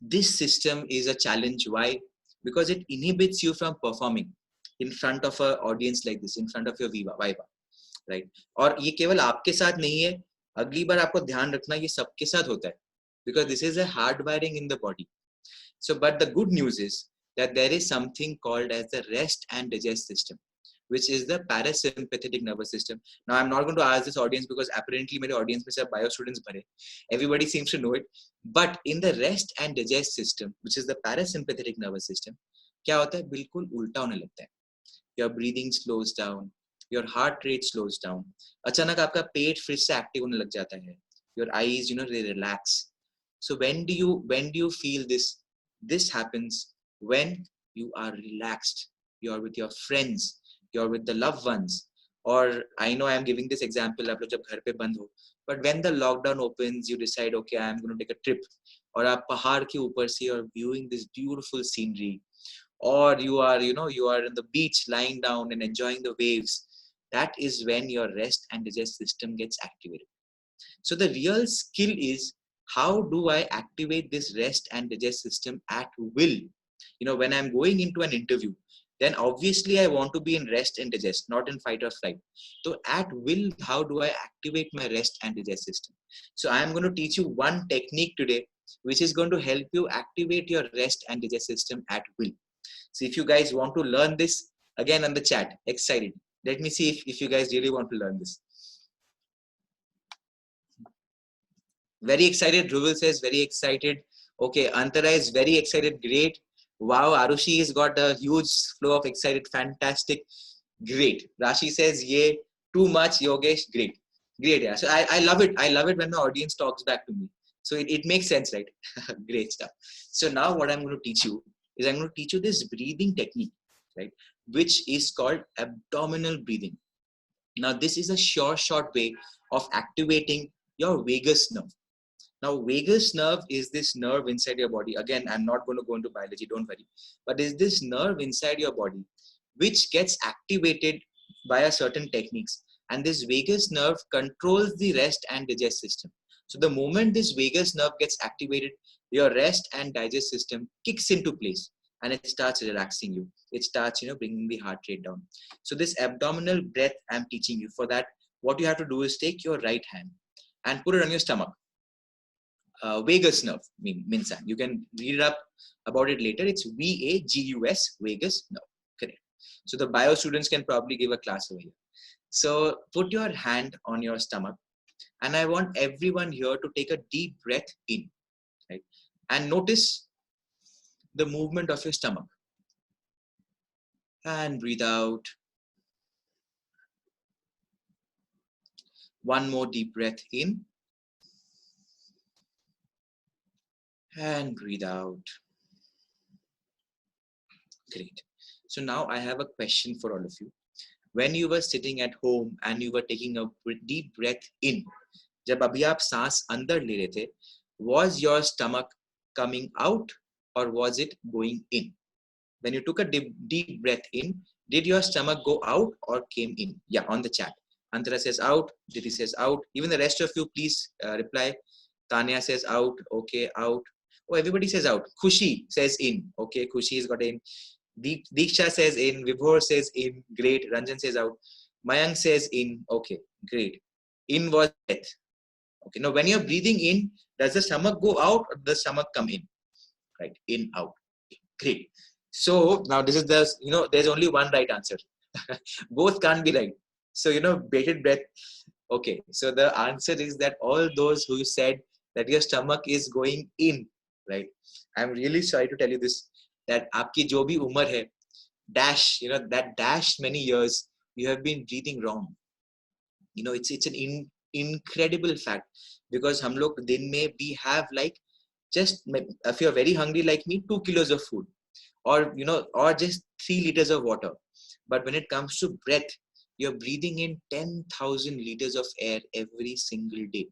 this system is a challenge. Why? Because it inhibits you from performing in front of an audience like this, in front of your Viva, right? और ये केवल आपके साथ नहीं है, अगली बार आपको ध्यान रखना ये सबके साथ होता है, because this is a hardwiring in the body. So, but the good news is that there is something called as the rest and digest system, which is the parasympathetic nervous system. Now, I'm not going to ask this audience because apparently my audience में सब bio students भरे. Everybody seems to know it. But in the rest and digest system, which is the parasympathetic nervous system, क्या होता है? बिल्कुल उल्टा होने लगता है. Your breathing slows down, your heart rate slows down. अचानक आपका पेट फिर से active होने लग जाता है. Your eyes, you know, they relax. So when do you feel this? This happens when you are relaxed. You are with your friends. You're with the loved ones, or I know I'm giving this example, आप लोग जब घर पे बंद हो, but when the lockdown opens, you decide, okay, I'm going to take a trip, और आप पहाड़ के ऊपर से you're viewing this beautiful scenery, or you are in the beach lying down and enjoying the waves. That is when your rest and digest system gets activated. So the real skill is, how do I activate this rest and digest system at will? You know, when I'm going into an interview, then obviously I want to be in rest and digest, not in fight or flight. So at will, how do I activate my rest and digest system? So I am going to teach you one technique today, which is going to help you activate your rest and digest system at will. So if you guys want to learn this, again on the chat, excited. Let me see if you guys really want to learn this. Very excited. Dhruval says very excited. Okay, Antara is very excited. Great. Wow, Arushi has got a huge flow of excited. Fantastic. Great. Rashi says, yeah, too much. Yogesh, great. Great. Yeah. So I love it. I love it when my audience talks back to me. So it makes sense, right? Great stuff. So now what I'm going to teach you is I'm going to teach you this breathing technique, right? Which is called abdominal breathing. Now, this is a short way of activating your vagus nerve. Now, vagus nerve is this nerve inside your body. Again, I'm not going to go into biology, don't worry. But is this nerve inside your body which gets activated via certain techniques. And this vagus nerve controls the rest and digest system. So the moment this vagus nerve gets activated, your rest and digest system kicks into place and it starts relaxing you. It starts, bringing the heart rate down. So this abdominal breath I'm teaching you. For that, what you have to do is take your right hand and put it on your stomach. Vagus nerve means you can read up about it later. It's VAGUS, vagus nerve. Correct. So the bio students can probably give a class over here. So put your hand on your stomach, and I want everyone here to take a deep breath in, right? And notice the movement of your stomach. And breathe out. One more deep breath in. And breathe out. Great. So now I have a question for all of you. When you were sitting at home and you were taking a deep breath in, जब अभी आप सांस अंदर ले रहे थे, was your stomach coming out or was it going in? When you took a deep breath in, did your stomach go out or came in? Yeah, on the chat. Antara says out, Diti says out. Even the rest of you, please reply. Tanya says out, okay, out. Oh, everybody says out. Khushi says in. Okay, Khushi has got in. Diksha says in. Vibhor says in. Great. Ranjan says out. Mayank says in. Okay, great. In was breath. Okay, now when you're breathing in, does the stomach go out or does the stomach come in? Right, in, out. Great. So now this is the, there's only one right answer. Both can't be right. So, bated breath. Okay, so the answer is that all those who said that your stomach is going in, right? I'm really sorry to tell you this, that aapki jo bhi umar hai, dash, that dash many years, you have been breathing wrong. It's an incredible fact, because hum log din mein we have like, just if you're very hungry like me, 2 kilos of food, or just 3 liters of water. But when it comes to breath, you're breathing in 10,000 liters of air every single day.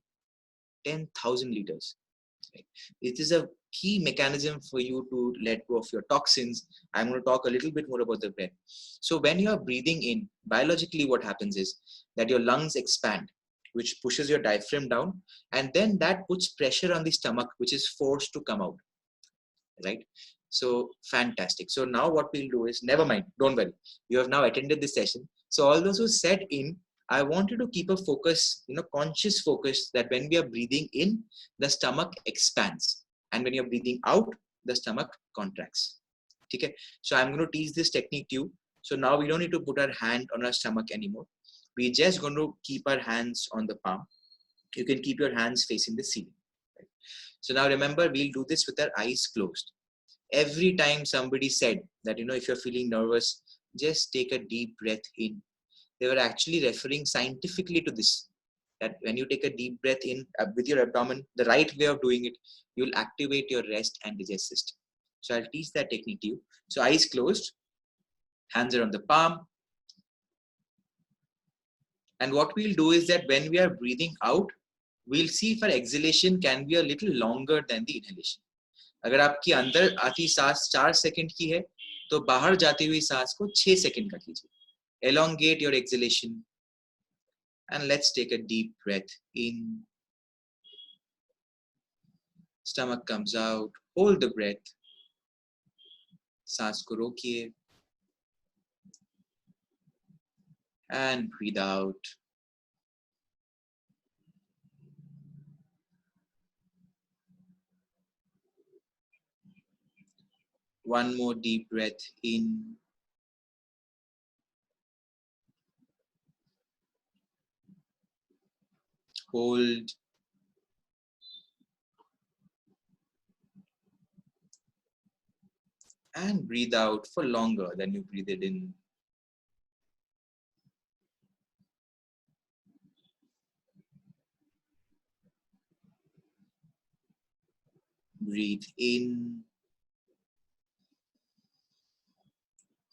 10,000 liters. Right? It is a key mechanism for you to let go of your toxins. I'm going to talk a little bit more about the breath. So when you're breathing in, biologically what happens is that your lungs expand, which pushes your diaphragm down, and then that puts pressure on the stomach, which is forced to come out. Right? So fantastic. So now what we'll do is, never mind, don't worry. You have now attended this session. So all those who said in, I want you to keep a focus, conscious focus, that when we are breathing in, the stomach expands. And when you're breathing out, the stomach contracts. Okay? So I'm going to teach this technique to you. So now we don't need to put our hand on our stomach anymore. We're just going to keep our hands on the palm. You can keep your hands facing the ceiling. Right? So now remember, we'll do this with our eyes closed. Every time somebody said that, if you're feeling nervous, just take a deep breath in. They were actually referring scientifically to this, that when you take a deep breath in with your abdomen, the right way of doing it, you'll activate your rest and digest system. So I'll teach that technique to you. So eyes closed, hands are on the palm. And what we'll do is that when we are breathing out, we'll see if our exhalation can be a little longer than the inhalation. अगर आपकी अंदर आती सांस 4 second की है, तो बाहर जाती हुई सांस को 6 सेकंड का कीजिए. Elongate your exhalation. And let's take a deep breath in. Stomach comes out. Hold the breath. सांस को रोकिए. And breathe out. One more deep breath in. Hold. And breathe out for longer than you breathed in. Breathe in.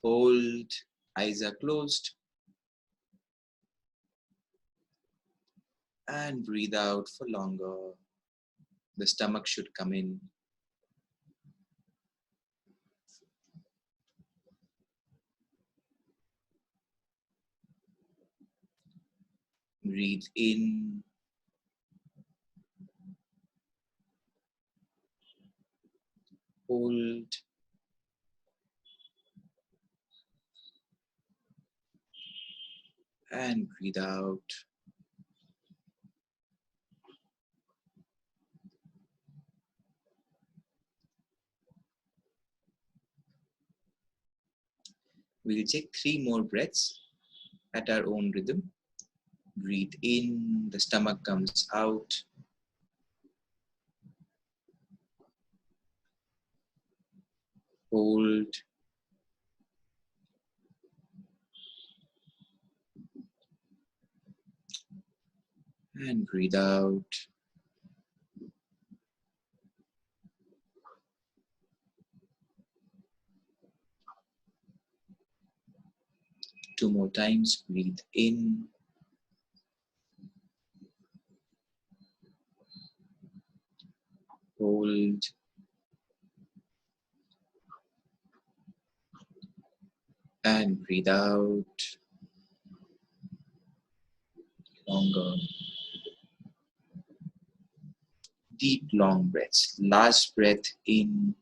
Hold. Eyes are closed. And breathe out for longer. The stomach should come in. Breathe in. Hold. And breathe out. We'll take 3 more breaths at our own rhythm. Breathe in, the stomach comes out. Hold. And breathe out. Two more times. Breathe in. hold, and breathe out longer. Deep, long breaths. Last breath in,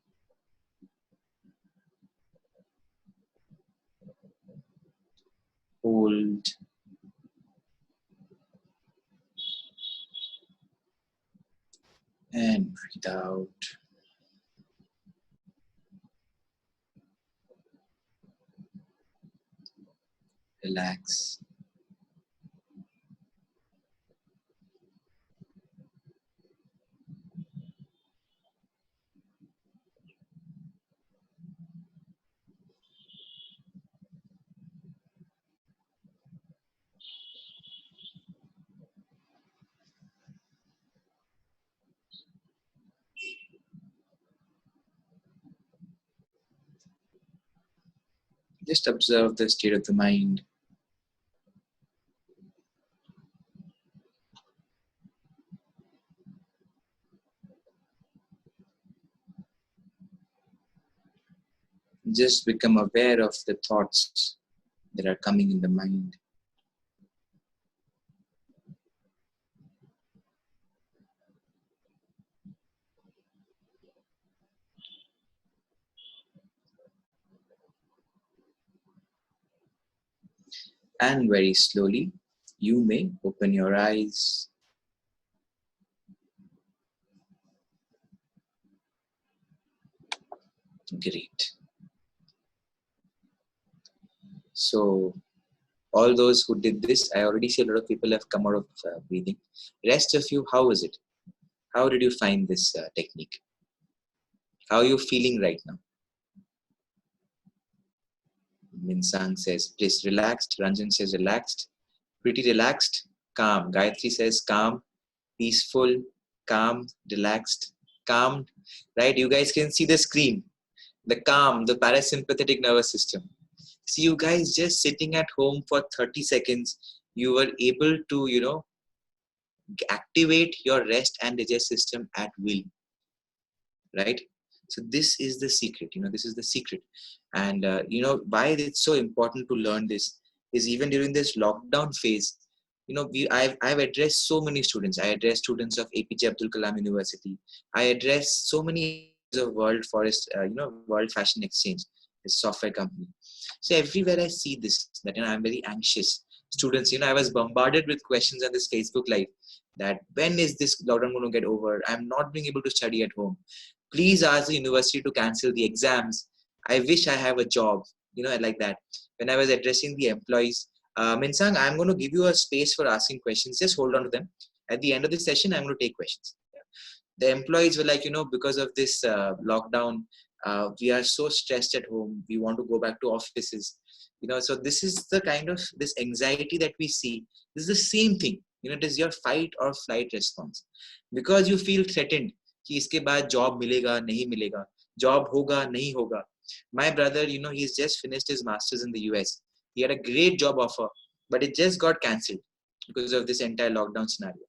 hold, and breathe out. Relax. Just observe the state of the mind. Just become aware of the thoughts that are coming in the mind. And very slowly, you may open your eyes. Great. So, all those who did this, I already see a lot of people have come out of breathing. Rest of you, how is it? How did you find this technique? How are you feeling right now? Minsang says, please relaxed. Ranjan says, relaxed. Pretty relaxed. Calm. Gayatri says, calm, peaceful, calm, relaxed, calmed. Right? You guys can see the screen. The calm, the parasympathetic nervous system. See, you guys just sitting at home for 30 seconds, you were able to, activate your rest and digest system at will. Right? So this is the secret, this is the secret. And why it's so important to learn this is even during this lockdown phase, I've addressed so many students. I addressed students of APJ Abdul Kalam University. I addressed so many of World Forest, World Fashion Exchange, this software company. So everywhere I see this, that I'm very anxious. Students, I was bombarded with questions on this Facebook Live that when is this lockdown going to get over? I'm not being able to study at home. Please ask the university to cancel the exams. I wish I have a job, like that. When I was addressing the employees, Minsang, I'm going to give you a space for asking questions. Just hold on to them. At the end of the session, I'm going to take questions. The employees were like, because of this lockdown, we are so stressed at home. We want to go back to offices. So this is the kind of this anxiety that we see. This is the same thing. It is your fight or flight response. Because you feel threatened कि इसके बाद job मिलेगा नहीं मिलेगा, job होगा नहीं होगा. My brother, he's just finished his masters in the US. He had a great job offer, but it just got cancelled because of this entire lockdown scenario.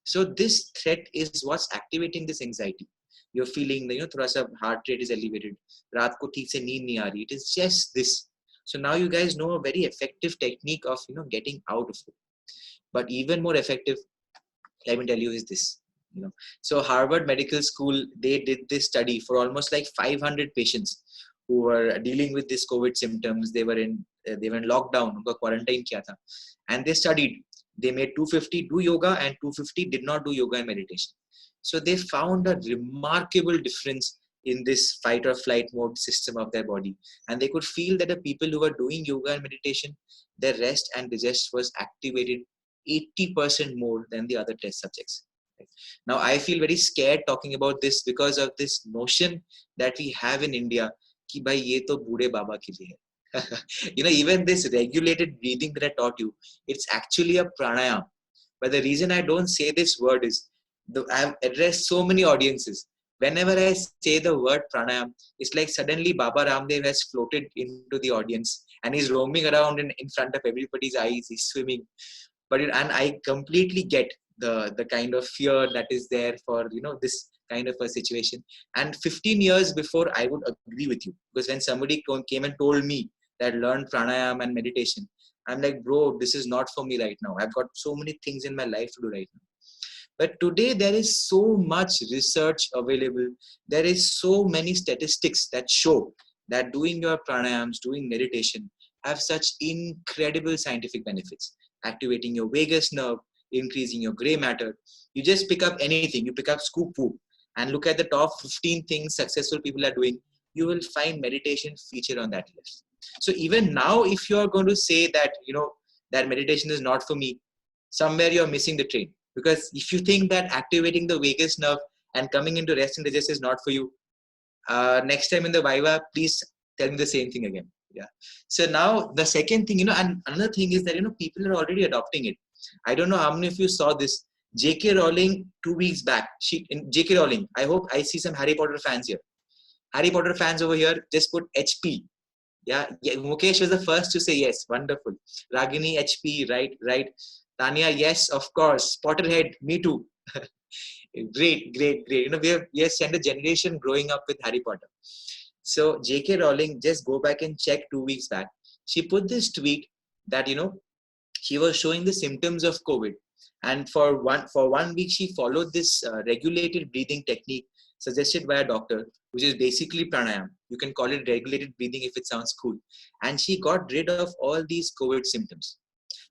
So this threat is what's activating this anxiety. You're feeling, थोड़ा सा heart rate is elevated. रात को ठीक से नींद नहीं आ रही. It is just this. So now you guys know a very effective technique of, getting out of it. But even more effective, let me tell you, is this. So Harvard Medical School, they did this study for almost like 500 patients who were dealing with this COVID symptoms. They were in lockdown, उनका quarantine किया था, and they studied. They made 250 do yoga and 250 did not do yoga and meditation. So they found a remarkable difference in this fight or flight mode system of their body, and they could feel that the people who were doing yoga and meditation, their rest and digest was activated 80% more than the other test subjects. Now, I feel very scared talking about this because of this notion that we have in India, कि भाई ये तो बूढ़े बाबा के लिए है. Even this regulated breathing that I taught you, it's actually a pranayam. But the reason I don't say this word is, I've addressed so many audiences. Whenever I say the word pranayam, it's like suddenly Baba Ramdev has floated into the audience and he's roaming around in front of everybody's eyes. He's swimming. And I completely get the kind of fear that is there for this kind of a situation. And 15 years before, I would agree with you, because when somebody came and told me that learn pranayama and meditation, I'm like, bro, this is not for me right now. I've got so many things in my life to do right now. But today there is so much research available. There is so many statistics that show that doing your pranayams, doing meditation have such incredible scientific benefits, activating your vagus nerve, increasing your gray matter. You just pick up anything, you pick up scoop whoop and look at the top 15 things successful people are doing, you will find meditation feature on that list. So even now, if you are going to say that, that meditation is not for me, somewhere you're missing the train. Because if you think that activating the vagus nerve and coming into rest and digest is not for you, next time in the Viva, please tell me the same thing again. Yeah. So now the second thing, and another thing is that, people are already adopting it. I don't know how many of you saw this. J.K. Rowling 2 weeks back, J.K. Rowling, I hope I see some Harry Potter fans here. Harry Potter fans over here, just put HP. Yeah, Mukesh was the first to say yes. Wonderful. Ragini, HP, right. Tanya, yes, of course. Potterhead, me too. Great. We have sent a generation growing up with Harry Potter. So J.K. Rowling, just go back and check 2 weeks back. She put this tweet that, she was showing the symptoms of COVID. And for 1 week, she followed this regulated breathing technique suggested by a doctor, which is basically pranayama. You can call it regulated breathing if it sounds cool. And she got rid of all these COVID symptoms.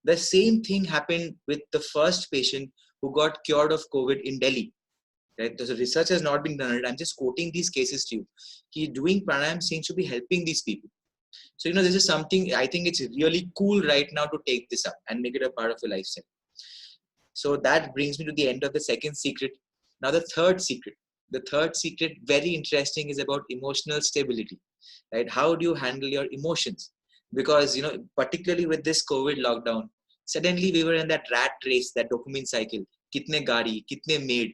The same thing happened with the first patient who got cured of COVID in Delhi. Right? The research has not been done. I'm just quoting these cases to you. He doing pranayama seems to be helping these people. So, this is something I think it's really cool right now to take this up and make it a part of your lifestyle. So that brings me to the end of the second secret. Now the third secret. The third secret, very interesting, is about emotional stability. Right? How do you handle your emotions? Because, particularly with this COVID lockdown, suddenly we were in that rat race, that dopamine cycle. Kitne gaadi, kitne maid,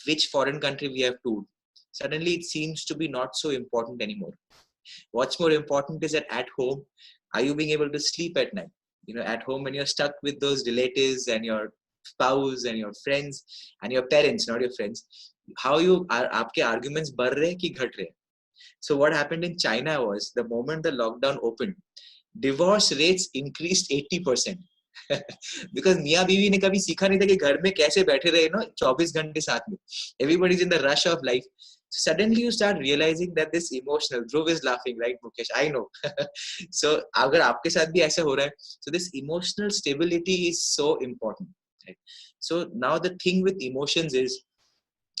which foreign country we have toured. Suddenly it seems to be not so important anymore. What's more important is that at home, are you being able to sleep at night? At home, when you're stuck with those relatives and your spouse and your friends and your parents, not your friends, how you are, aapke arguments बढ़ रहे कि घट रहे? So what happened in China was, the moment the lockdown opened, divorce rates increased 80%. Because मियाँ बीवी ने कभी सीखा नहीं था कि घर में कैसे बैठे रहे 24 घंटे साथ में. Everybody's in the rush of life. So suddenly you start realizing that this emotional, Dhruv is laughing, right, Mukesh? I know. So अगर आपके साथ भी ऐसा हो रहा है, so this emotional stability is so important. Right? So now the thing with emotions is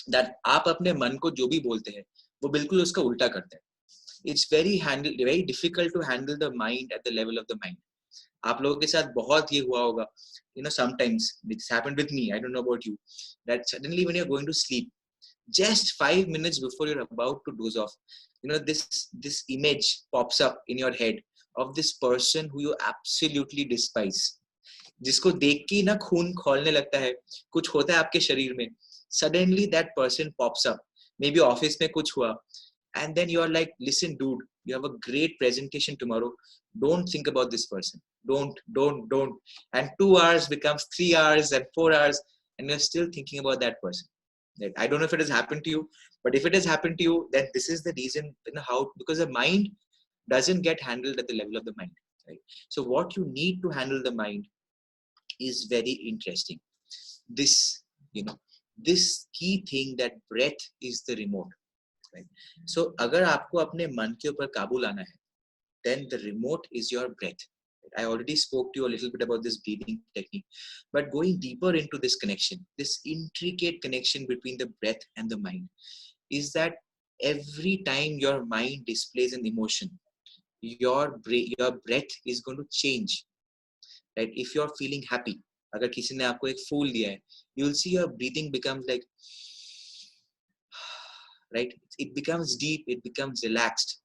that आप अपने मन को जो भी बोलते हैं, वो बिल्कुल उसका उल्टा करते हैं. It's very difficult to handle the mind at the level of the mind. आप लोगों के साथ बहुत ये हुआ होगा. Sometimes it's happened with me. I don't know about you. That suddenly when you're going to sleep, just 5 minutes before you're about to doze off, this image pops up in your head of this person who you absolutely despise. जिसको देख के ना खून खौलने लगता है, कुछ होता है आपके शरीर में. Suddenly that person pops up. Maybe office में कुछ हुआ, and then you're like, listen, dude, you have a great presentation tomorrow. Don't think about this person. Don't. And 2 hours becomes 3 hours and 4 hours, and you're still thinking about that person. I don't know if it has happened to you, but if it has happened to you, then this is the reason, how, because the mind doesn't get handled at the level of the mind. Right? So what you need to handle the mind is very interesting. This key thing, that breath is the remote. Right? So अगर आपको अपने मन के ऊपर काबू लाना है, then the remote is your breath. I already spoke to you a little bit about this breathing technique, but going deeper into this connection, this intricate connection between the breath and the mind, is that every time your mind displays an emotion, your breath is going to change. Right? If you're feeling happy, अगर किसी ने आपको एक फूल दिया है, you'll see your breathing becomes like, right? It becomes deep, it becomes relaxed.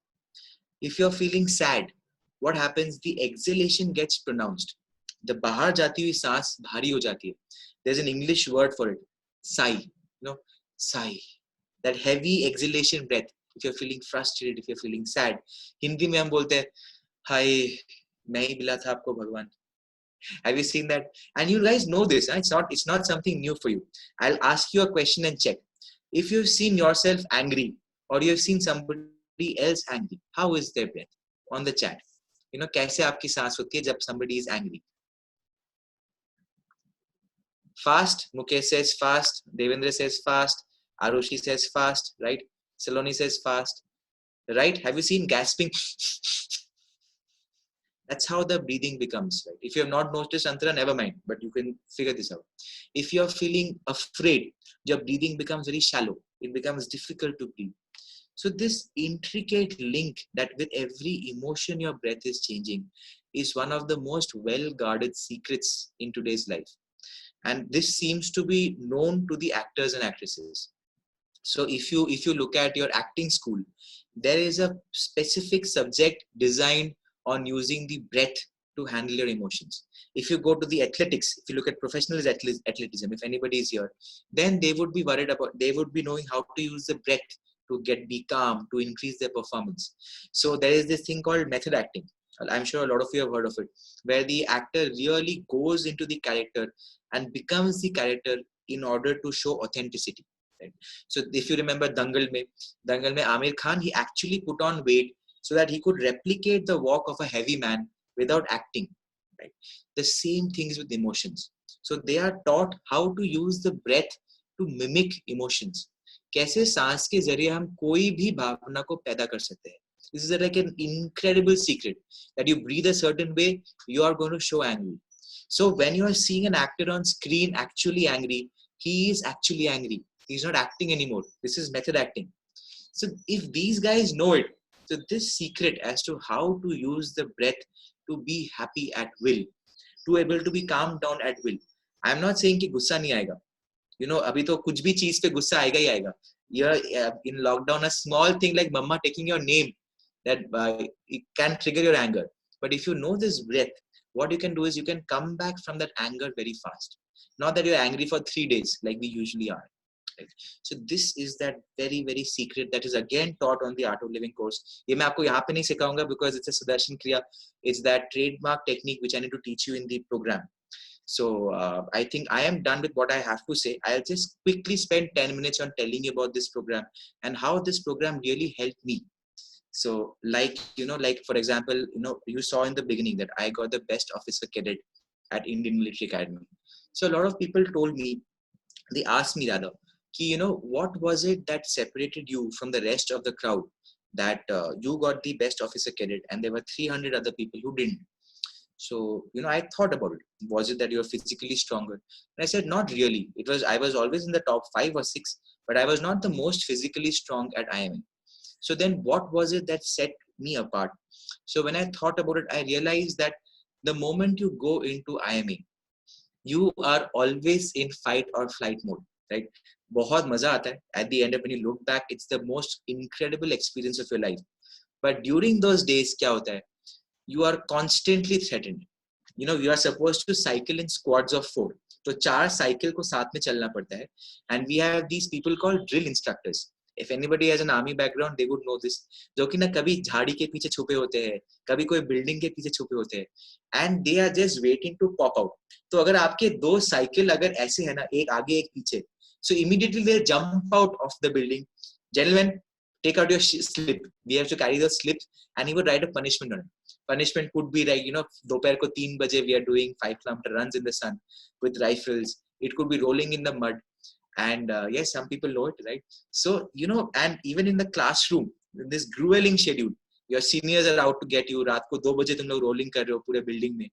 If you're feeling sad, what happens? The exhalation gets pronounced. The bahar jati hui saans bhari ho jati hai. There's an English word for it. Sigh. Sigh. That heavy exhalation breath. If you're feeling frustrated, if you're feeling sad. Hindi mein hum bolte hain, hai, main hi mila tha aapko bhagwan. Have you seen that? And you guys know this. Huh? It's not something new for you. I'll ask you a question and check. If you've seen yourself angry or you've seen somebody else angry, how is their breath? On the chat. You know, कैसे आपकी सांस होती है जब somebody is angry? Fast. Mukesh says fast. Devendra says fast. Arushi says fast. Right? Saloni says fast. Right? Have you seen gasping? That's how the breathing becomes. Right? If you have not noticed, Antara, never mind. But you can figure this out. If you are feeling afraid, your breathing becomes very shallow. It becomes difficult to breathe. So this intricate link that with every emotion your breath is changing is one of the most well-guarded secrets in today's life. And this seems to be known to the actors and actresses. So if you look at your acting school, there is a specific subject designed on using the breath to handle your emotions. If you go to the athletics, if you look at professional athleticism, if anybody is here, then they would be knowing how to use the breath to be calm, to increase their performance. So there is this thing called method acting. I'm sure a lot of you have heard of it, where the actor really goes into the character and becomes the character in order to show authenticity. Right? So if you remember Dangal mein Amir Khan, he actually put on weight so that he could replicate the walk of a heavy man without acting. Right? The same things with emotions. So they are taught how to use the breath to mimic emotions. कैसे सांस के जरिए हम कोई भी भावना को पैदा कर सकते हैं. This is like an incredible secret that you breathe a certain way, you are going to show angry. So when you are seeing an actor on screen actually angry, he is actually angry. He's not acting anymore. This is method acting. So if these guys know it, so this secret as to how to use the breath to be happy at will, to able to be calm down at will. I'm not saying कि गुस्सा नहीं आएगा. You know, अभी तो कुछ भी चीज पे गुस्सा आएगा ही आएगा. You're in lockdown, a small thing like mama taking your name, that it can trigger your anger. But if you know this breath, what you can do is you can come back from that anger very fast. Not that you're angry for 3 days like we usually are. Right? So this is that very, very secret that is again taught on the Art of Living course. ये मैं आपको यहाँ पे नहीं सिखाऊंगा because it's a Sudarshan Kriya. It's that trademark technique which I need to teach you in the program. So I think I am done with what I have to say. I'll just quickly spend 10 minutes on telling you about this program and how this program really helped me. So like for example, you saw in the beginning that I got the best officer cadet at Indian Military Academy. So a lot of people told me, they asked me rather, what was it that separated you from the rest of the crowd that you got the best officer cadet and there were 300 other people who didn't? So, I thought about it. Was it that you were physically stronger? And I said, not really. I was always in the top 5 or 6, but I was not the most physically strong at IMA. So then what was it that set me apart? So when I thought about it, I realized that the moment you go into IMA, you are always in fight or flight mode, right? बहुत मजा आता है. At the end, when you look back, it's the most incredible experience of your life. But during those days, क्या होता है? You are constantly threatened. You are supposed to cycle in squads of 4. तो 4 cycle को साथ में चलना पड़ता है. And we have these people called drill instructors. If anybody has an army background, they would know this. जो कि ना कभी झाड़ी के पीछे छुपे होते हैं, कभी कोई बिल्डिंग के पीछे छुपे होते हैं. And they are just waiting to pop out. तो अगर आपके 2 cycle अगर ऐसे है ना, एक आगे एक पीछे, so immediately they jump out of the building. Gentlemen, take out your slip. We have to carry those slips, and he would write a punishment on it. Punishment could be like, दोपहर को 3 बजे we are doing 5-kilometer runs in the sun with rifles. It could be rolling in the mud. And yes, some people know it, right? So, and even in the classroom, this grueling schedule, your seniors are out to get you. रात को 2 बजे तुम लोग rolling कर रहे हो पूरे building में.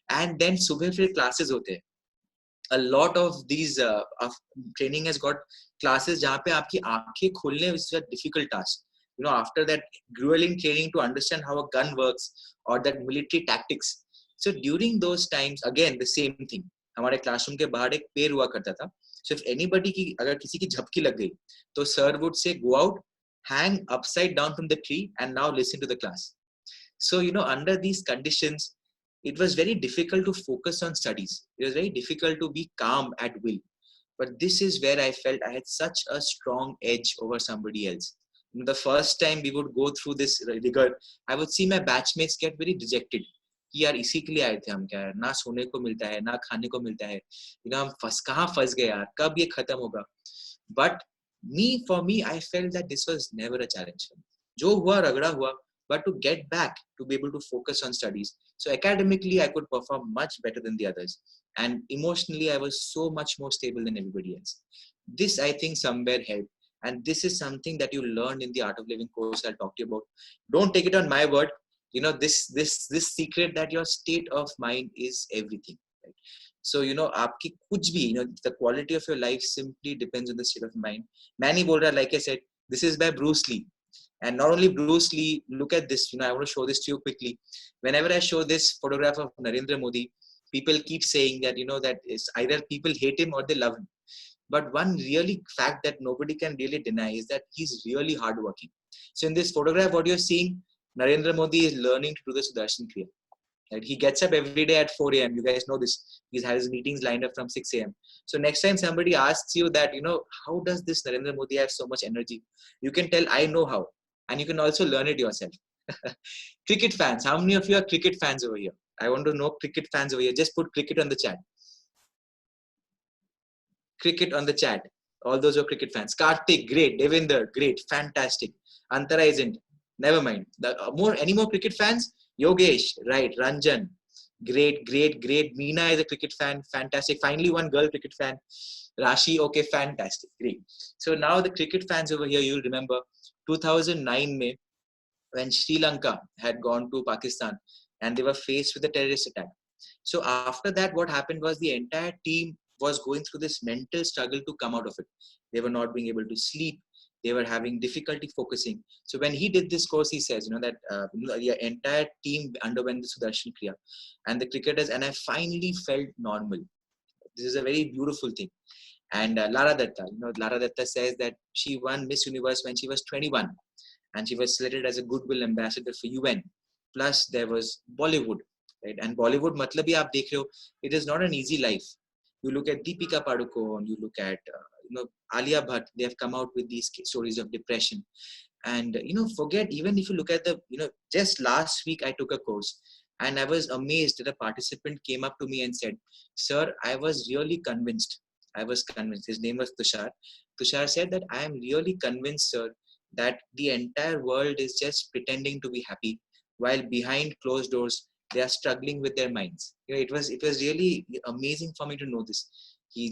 And then सुबह फिर classes होते हैं. A lot of these training has got classes जहाँ पे आपकी आंखें खोलने is a difficult task. After that grueling training to understand how a gun works or that military tactics. So during those times, again, the same thing. हमारे classroom के बाहर एक पेड़ हुआ करता था. So if anybody अगर किसी की झपकी लग गई, तो sir would say, go out, hang upside down from the tree and now listen to the class. So, under these conditions, it was very difficult to focus on studies. It was very difficult to be calm at will. But this is where I felt I had such a strong edge over somebody else. The first time we would go through this rigor, I would see my batchmates get very dejected. कि यार इसी के लिए आए थे हम, क्या यार ना सोने को मिलता है ना खाने को मिलता है, हम कहाँ फंस गए यार, कब ये खत्म होगा. But for me I felt that this was never a challenge for me. जो हुआ रगड़ा हुआ, but to get back to be able to focus on studies, so academically I could perform much better than the others, and emotionally I was so much more stable than everybody else. This I think somewhere helped, and this is something that you learned in the Art of Living course I'll talk to you about. Don't take it on my word. This secret that your state of mind is everything, right? So आपकी कुछ भी, the quality of your life simply depends on the state of mind. मैं नहीं बोल रहा, like I said, this is by Bruce Lee. And not only Bruce Lee, look at this, I want to show this to you quickly. Whenever I show this photograph of Narendra Modi, people keep saying that, that it's either people hate him or they love him. But one really fact that nobody can really deny is that he's really hardworking. So in this photograph, what you're seeing, Narendra Modi is learning to do the Sudarshan Kriya. Right? He gets up every day at 4 a.m. You guys know this. He has his meetings lined up from 6 a.m. So next time somebody asks you that, how does this Narendra Modi have so much energy? You can tell, I know how. And you can also learn it yourself. Cricket fans. How many of you are cricket fans over here? I want to know cricket fans over here. Just put cricket on the chat. Cricket on the chat. All those who are cricket fans. Karthik, great. Devinder, great. Fantastic. Antara isn't. Never mind. Any more cricket fans? Yogesh, right. Ranjan, great. Meena is a cricket fan. Fantastic. Finally, one girl cricket fan. Rashi, okay, fantastic. Great. So now the cricket fans over here, you'll remember 2009 May, when Sri Lanka had gone to Pakistan and they were faced with a terrorist attack. So after that, what happened was the entire team was going through this mental struggle to come out of it. They were not being able to sleep. They were having difficulty focusing. So when he did this course, he says, that the entire team underwent the Sudarshan Kriya and the cricketers, and I finally felt normal. This is a very beautiful thing. And Lara Datta, Lara Datta says that she won Miss Universe when she was 21 and she was selected as a goodwill ambassador for UN. Plus there was Bollywood, right? And Bollywood, matlab hi aap dekh rahe ho, it is not an easy life. You look at Deepika Padukone, you look at Alia Bhatt, they have come out with these stories of depression. And, forget, even if you look at the, just last week I took a course and I was amazed that a participant came up to me and said, sir, I was really convinced. His name was Tushar. Tushar said that I am really convinced, sir, that the entire world is just pretending to be happy while behind closed doors, they are struggling with their minds. It was really amazing for me to know this. He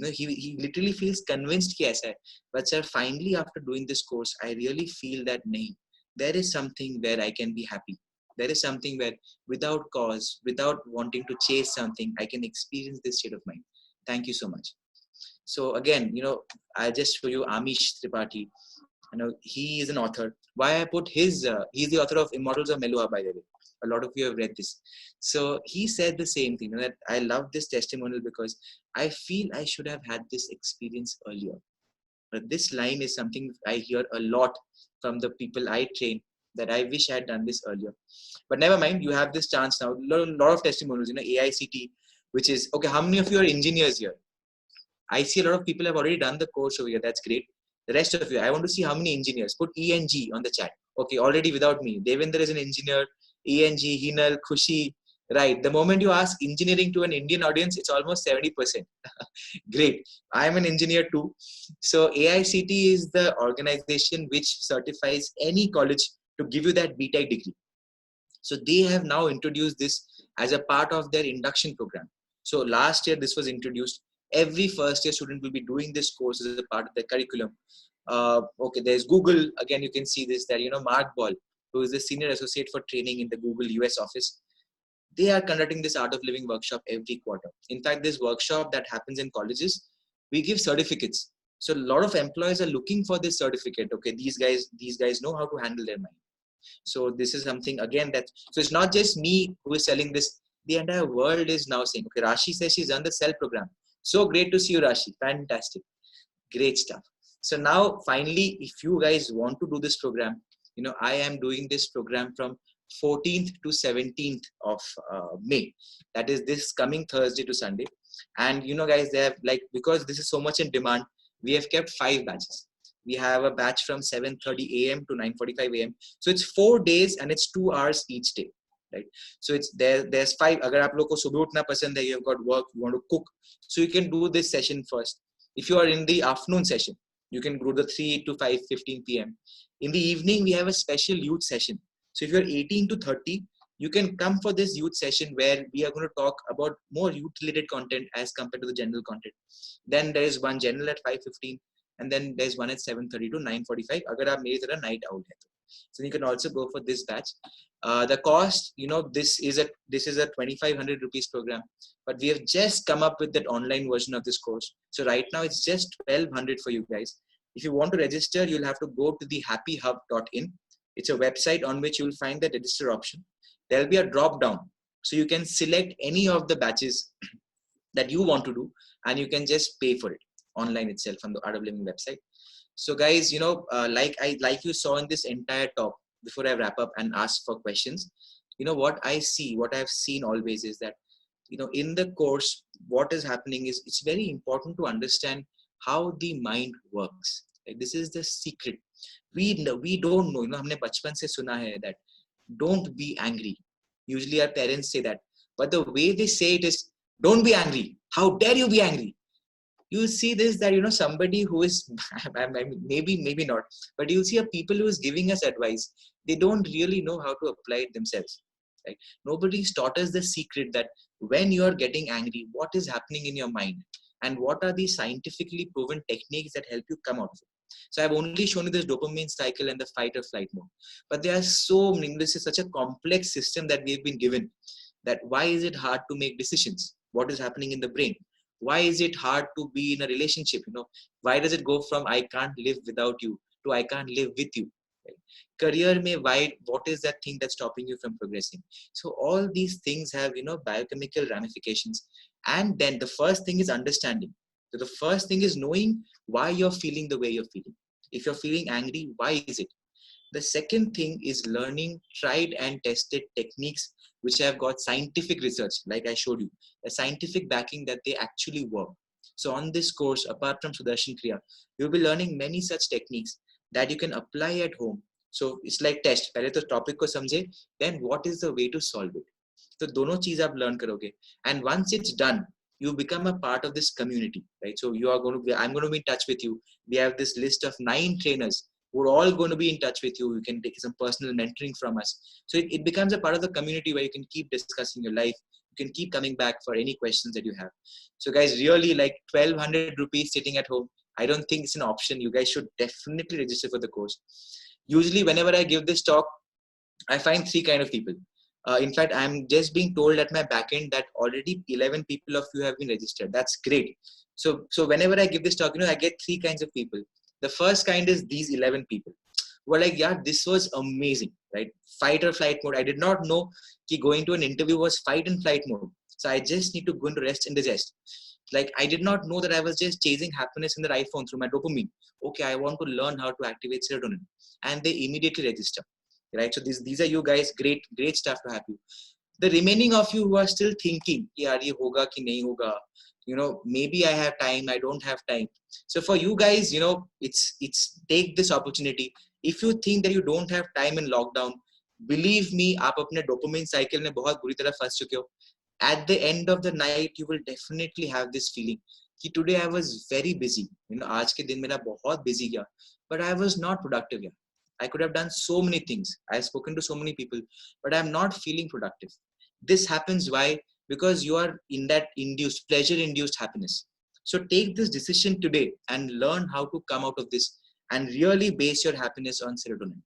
literally feels convinced कि ऐसा है. But sir, finally after doing this course, I really feel that nahi, there is something where I can be happy. There is something where without cause, without wanting to chase something, I can experience this state of mind. Thank you so much. So again, I just show you Amish Tripathi. He is an author. Why I put his, he's the author of Immortals of Meluha, by the way. A lot of you have read this. So he said the same thing, that I love this testimonial because I feel I should have had this experience earlier. But this line is something I hear a lot from the people I train, that I wish I had done this earlier. But never mind, you have this chance now. A lot of testimonials, AICT, which is, okay, how many of you are engineers here? I see a lot of people have already done the course over here. That's great. The rest of you, I want to see how many engineers. Put ENG on the chat. Okay, already without me. Devinder is an engineer. ENG, Hinal, Khushi. Right. The moment you ask engineering to an Indian audience, it's almost 70%. Great. I am an engineer too. So AICT is the organization which certifies any college to give you that BTech degree. So they have now introduced this as a part of their induction program. So last year, this was introduced. Every first year student will be doing this course as a part of their curriculum. Okay, there's Google. Again, you can see this, that, Mark Ball, who is the Senior Associate for Training in the Google US office. They are conducting this Art of Living workshop every quarter. In fact, this workshop that happens in colleges, we give certificates. So a lot of employers are looking for this certificate. Okay, these guys know how to handle their mind. So this is something, again, so it's not just me who is selling this. The entire world is now saying, okay, Rashi says she's done the CELL program. So great to see you, Rashi. Fantastic. Great stuff. So now, finally, if you guys want to do this program, I am doing this program from 14th to 17th of May. That is this coming Thursday to Sunday. And, guys, they have, because this is so much in demand, we have kept 5 batches. We have a batch from 7:30 a.m. to 9:45 a.m. So it's 4 days and it's 2 hours each day. right? So it's there's 5. Agar aap log ko subah utna pasand hai, you've got work, you want to cook, so you can do this session first. If you are in the afternoon session, you can go to 3 to 5:15 p.m. In the evening, we have a special youth session. So if you're 18 to 30, you can come for this youth session where we are going to talk about more youth related content as compared to the general content. Then there is one general at 5:15, and then there's one at 7:30 to 9:45. Agar aap mere tarah night owl hai to. So you can also go for this batch. The cost, this is a 2,500 rupees program, but we have just come up with that online version of this course. So right now it's just 1,200 for you guys. If you want to register, you'll have to go to the happyhub.in. It's a website on which you'll find the register option. There'll be a drop down, so you can select any of the batches that you want to do, and you can just pay for it online itself on the Art of Living website. So guys, like you saw in this entire talk, before I wrap up and ask for questions, what I've seen always is that, in the course, what is happening is it's very important to understand how the mind works. Like, this is the secret. We don't know, हमने बचपन से सुना है that don't be angry. Usually our parents say that, but the way they say it is, don't be angry. How dare you be angry? You see this, that, somebody who is, maybe not, but you'll see a people who is giving us advice. They don't really know how to apply it themselves. Right? Nobody's taught us the secret that when you are getting angry, what is happening in your mind, and what are the scientifically proven techniques that help you come out of it. So I've only shown you this dopamine cycle and the fight or flight mode, but there are so many. This is such a complex system that we've been given, that why is it hard to make decisions? What is happening in the brain? Why is it hard to be in a relationship? Why does it go from I can't live without you to I can't live with you? Right? Career mein, what is that thing that's stopping you from progressing? So all these things have, biochemical ramifications. And then the first thing is understanding. So the first thing is knowing why you're feeling the way you're feeling. If you're feeling angry, why is it? The second thing is learning tried and tested techniques which have got scientific research, like I showed you, a scientific backing that they actually work. So on this course, apart from Sudarshan Kriya, you'll be learning many such techniques that you can apply at home. So it's like test. Pehle to topic ko samjhe, then what is the way to solve it? So dono cheez aap learn karoge. And once it's done, you become a part of this community, right? So I'm going to be in touch with you. We have this list of 9 trainers. We're all going to be in touch with you. You can take some personal mentoring from us. So it becomes a part of the community where you can keep discussing your life. You can keep coming back for any questions that you have. So guys, really, like 1,200 rupees sitting at home, I don't think it's an option. You guys should definitely register for the course. Usually whenever I give this talk, I find 3 kind of people. In fact, I'm just being told at my backend that already 11 people of you have been registered. That's great. So whenever I give this talk, I get 3 kinds of people. The first kind is these 11 people who are like, yeah, this was amazing, right? Fight or flight mode. I did not know that going to an interview was fight and flight mode. So I just need to go into rest and digest. Like, I did not know that I was just chasing happiness in their iPhone through my dopamine. Okay, I want to learn how to activate serotonin. And they immediately register, right? So these are you guys, great stuff to have you. The remaining of you who are still thinking, yaar, ye hoga ki nahi hoga? Maybe I have time, I don't have time. So for you guys, it's take this opportunity. If you think that you don't have time in lockdown, believe me, aap apne dopamine cycle mein bahut buri tarah fas chuke ho. At the end of the night, you will definitely have this feeling कि today I was very busy. आज के दिन मेरा बहुत busy गया, but I was not productive. I could have done so many things. I have spoken to so many people, but I'm not feeling productive. This happens why? Because you are in that pleasure-induced happiness. So take this decision today and learn how to come out of this and really base your happiness on serotonin,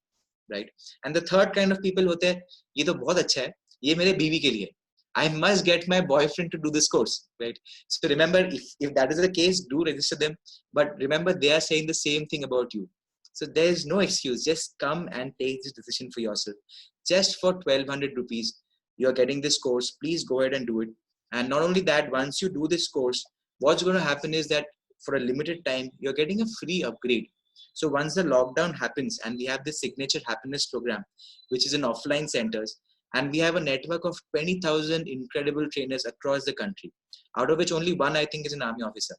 right? And the third kind of people होते हैं, ये तो बहुत अच्छा है, ये मेरे बीवी के लिए. I must get my boyfriend to do this course, right? So remember, if that is the case, do register them. But remember, they are saying the same thing about you. So there is no excuse. Just come and take this decision for yourself. Just for 1,200 rupees, you're getting this course. Please go ahead and do it. And not only that, once you do this course, what's going to happen is that for a limited time, you're getting a free upgrade. So once the lockdown happens and we have this signature happiness program, which is in offline centers, and we have a network of 20,000 incredible trainers across the country, out of which only one, I think, is an army officer.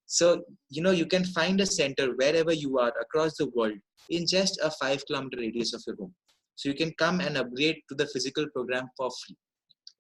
So, you can find a center wherever you are across the world in just a 5-kilometer radius of your home. So you can come and upgrade to the physical program for free.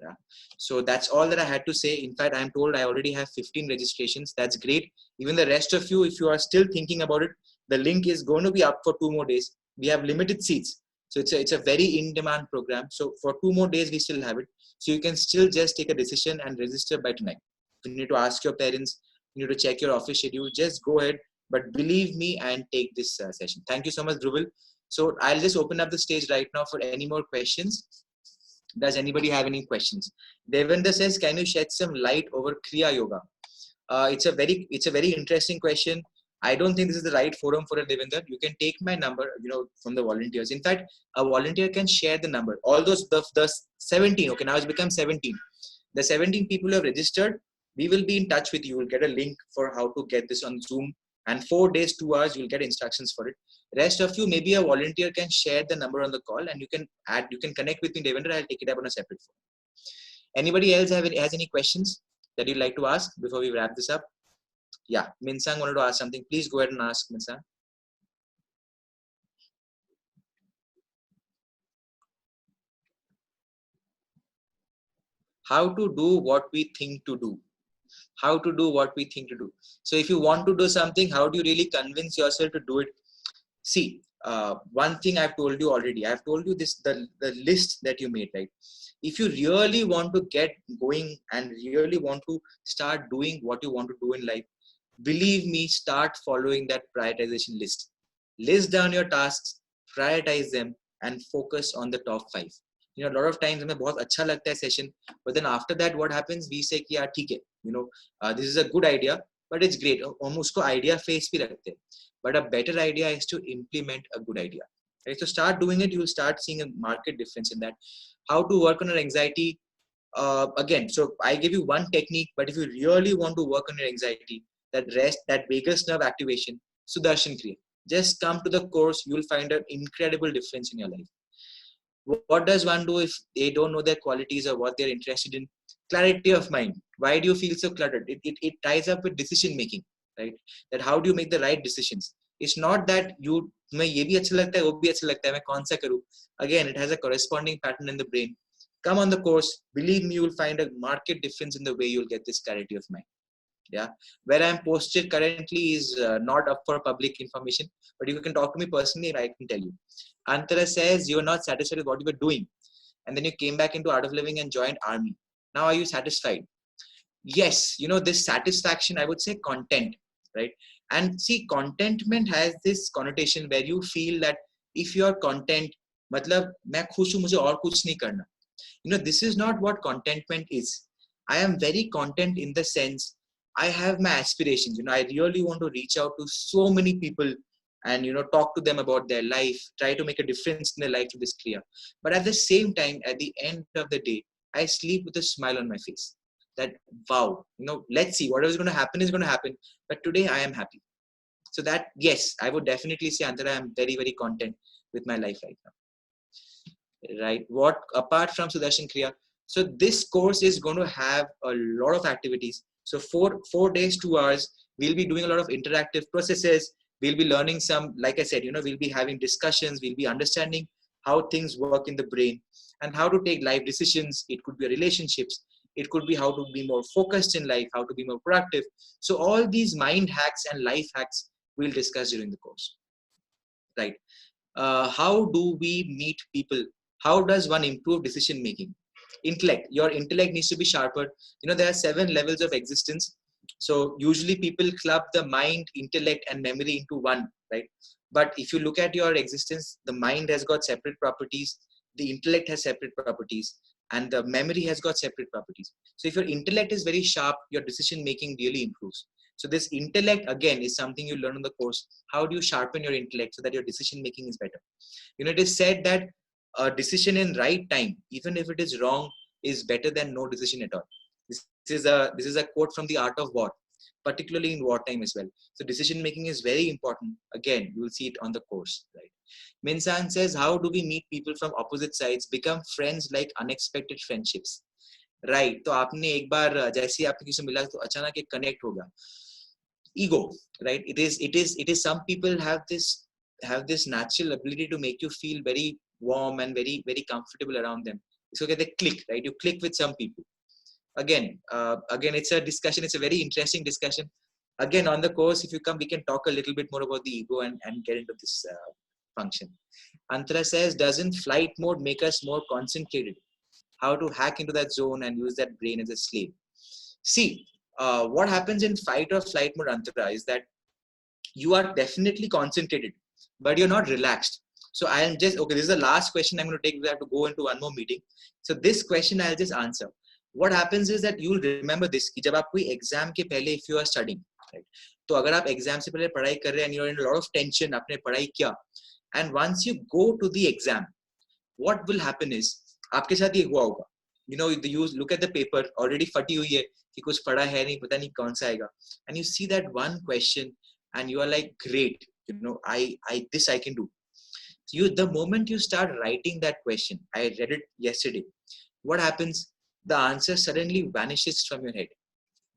Yeah. So that's all that I had to say. In fact, I'm told I already have 15 registrations. That's great. Even the rest of you, if you are still thinking about it, the link is going to be up for 2 more days. We have limited seats. So it's a very in-demand program. So for 2 more days, we still have it. So you can still just take a decision and register by tonight. You need to ask your parents, you need to check your office schedule. Just go ahead. But believe me and take this session. Thank you so much, Dhruval. So I'll just open up the stage right now for any more questions. Does anybody have any questions? Devendra says, can you shed some light over Kriya Yoga? It's a very interesting question. I don't think this is the right forum for a Devendra. You can take my number, from the volunteers. In fact, a volunteer can share the number. All those the 17. Okay, now it's become 17. The 17 people who have registered, we will be in touch with you. You'll get a link for how to get this on Zoom. And 4 days, 2 hours, you'll get instructions for it. Rest of you, maybe a volunteer can share the number on the call, and you can connect with me, Devendra. I'll take it up on a separate phone. Anybody else has any questions that you'd like to ask before we wrap this up? Yeah, Minsang wanted to ask something. Please go ahead and ask, Minsang. How to do what we think to do. How to do what we think to do. So if you want to do something, how do you really convince yourself to do it? See, one thing I've told you already. I've told you this, the list that you made, right? If you really want to get going and really want to start doing what you want to do in life, believe me, start following that prioritization list. List down your tasks, prioritize them, and focus on the top 5. A lot of times हमें बहुत अच्छा लगता है session, but then after that what happens? We say कि यार ठीक है, this is a good idea, but it's great. हम उसको idea phase पे रखते हैं. But a better idea is to implement a good idea. Right? So start doing it. You'll start seeing a market difference in that. How to work on your anxiety? Again, so I give you one technique, but if you really want to work on your anxiety, that vagus nerve activation, Sudarshan Kriya. Just come to the course. You'll find an incredible difference in your life. What does one do if they don't know their qualities or what they're interested in? Clarity of mind. Why do you feel so cluttered? It ties up with decision making, right? That how do you make the right decisions? It's not that मैं ये भी अच्छा लगता है, वो भी अच्छा लगता है, मैं कौन सा करूँ? Again, it has a corresponding pattern in the brain. Come on the course. Believe me, you'll find a marked difference in the way you'll get this clarity of mind. Yeah, where I'm posted currently is not up for public information, but if you can talk to me personally, I can tell you. Antara says you're not satisfied with what you were doing, and then you came back into Art of Living and joined Army. Now are you satisfied? Yes, this satisfaction, I would say content, right? And see, contentment has this connotation where you feel that if you're content, मतलब मैं खुश हूँ, मुझे और कुछ नहीं करना. This is not what contentment is. I am very content in the sense I have my aspirations. I really want to reach out to so many people and talk to them about their life, try to make a difference in their life through this Kriya. But at the same time, at the end of the day, I sleep with a smile on my face. That wow, let's see, whatever is going to happen is going to happen. But today I am happy. So that, yes, I would definitely say, Antara, I'm very, very content with my life right now. Right? What apart from Sudarshan Kriya? So this course is going to have a lot of activities. So 4 days, 2 hours, we'll be doing a lot of interactive processes. We'll be learning some, like I said, we'll be having discussions. We'll be understanding how things work in the brain and how to take life decisions. It could be relationships. It could be how to be more focused in life, how to be more productive. So all these mind hacks and life hacks we'll discuss during the course. Right? How do we meet people? How does one improve decision making? Intellect. Your intellect needs to be sharper. There are 7 levels of existence. So usually people club the mind, intellect, and memory into one, right? But if you look at your existence, the mind has got separate properties, the intellect has separate properties, and the memory has got separate properties. So if your intellect is very sharp, your decision making really improves. So this intellect, again, is something you learn on the course. How do you sharpen your intellect so that your decision making is better? It is said that a decision in right time, even if it is wrong, is better than no decision at all. This is a quote from The Art of War, particularly in wartime as well. So decision making is very important. Again, you will see it on the course, right? Minsan says, how do we meet people from opposite sides, become friends like unexpected friendships? Right. तो आपने एक बार जैसे आपने किसी से मिला तो अचानक एक connect होगा. Ego, right? It is some people have this natural ability to make you feel very warm and very, very comfortable around them. So they click, right? You click with some people. Again, it's a discussion. It's a very interesting discussion. Again, on the course, if you come, we can talk a little bit more about the ego and get into this function. Antara says, doesn't flight mode make us more concentrated? How to hack into that zone and use that brain as a slave? See, what happens in fight or flight mode, Antara, is that you are definitely concentrated, but you're not relaxed. So I am just, okay, this is the last question I'm going to take. We have to go into one more meeting. So this question I'll just answer. What happens is that you'll remember this, कि जब आप कोई exam के पहले, if you are studying, right? तो अगर आप exam से पहले पढ़ाई कर रहे हैं and you're in a lot of tension, आपने पढ़ाई किया, and once you go to the exam, what will happen is, आपके साथ ये हुआ होगा, you know, you look at the paper, already फटी हुई है, कि कुछ पढ़ा है नहीं, पता नहीं कौन सा आएगा, and you see that one question, and you are like, great, you know, this I can do. So the moment you start writing that question, I read it yesterday, what happens? The answer suddenly vanishes from your head.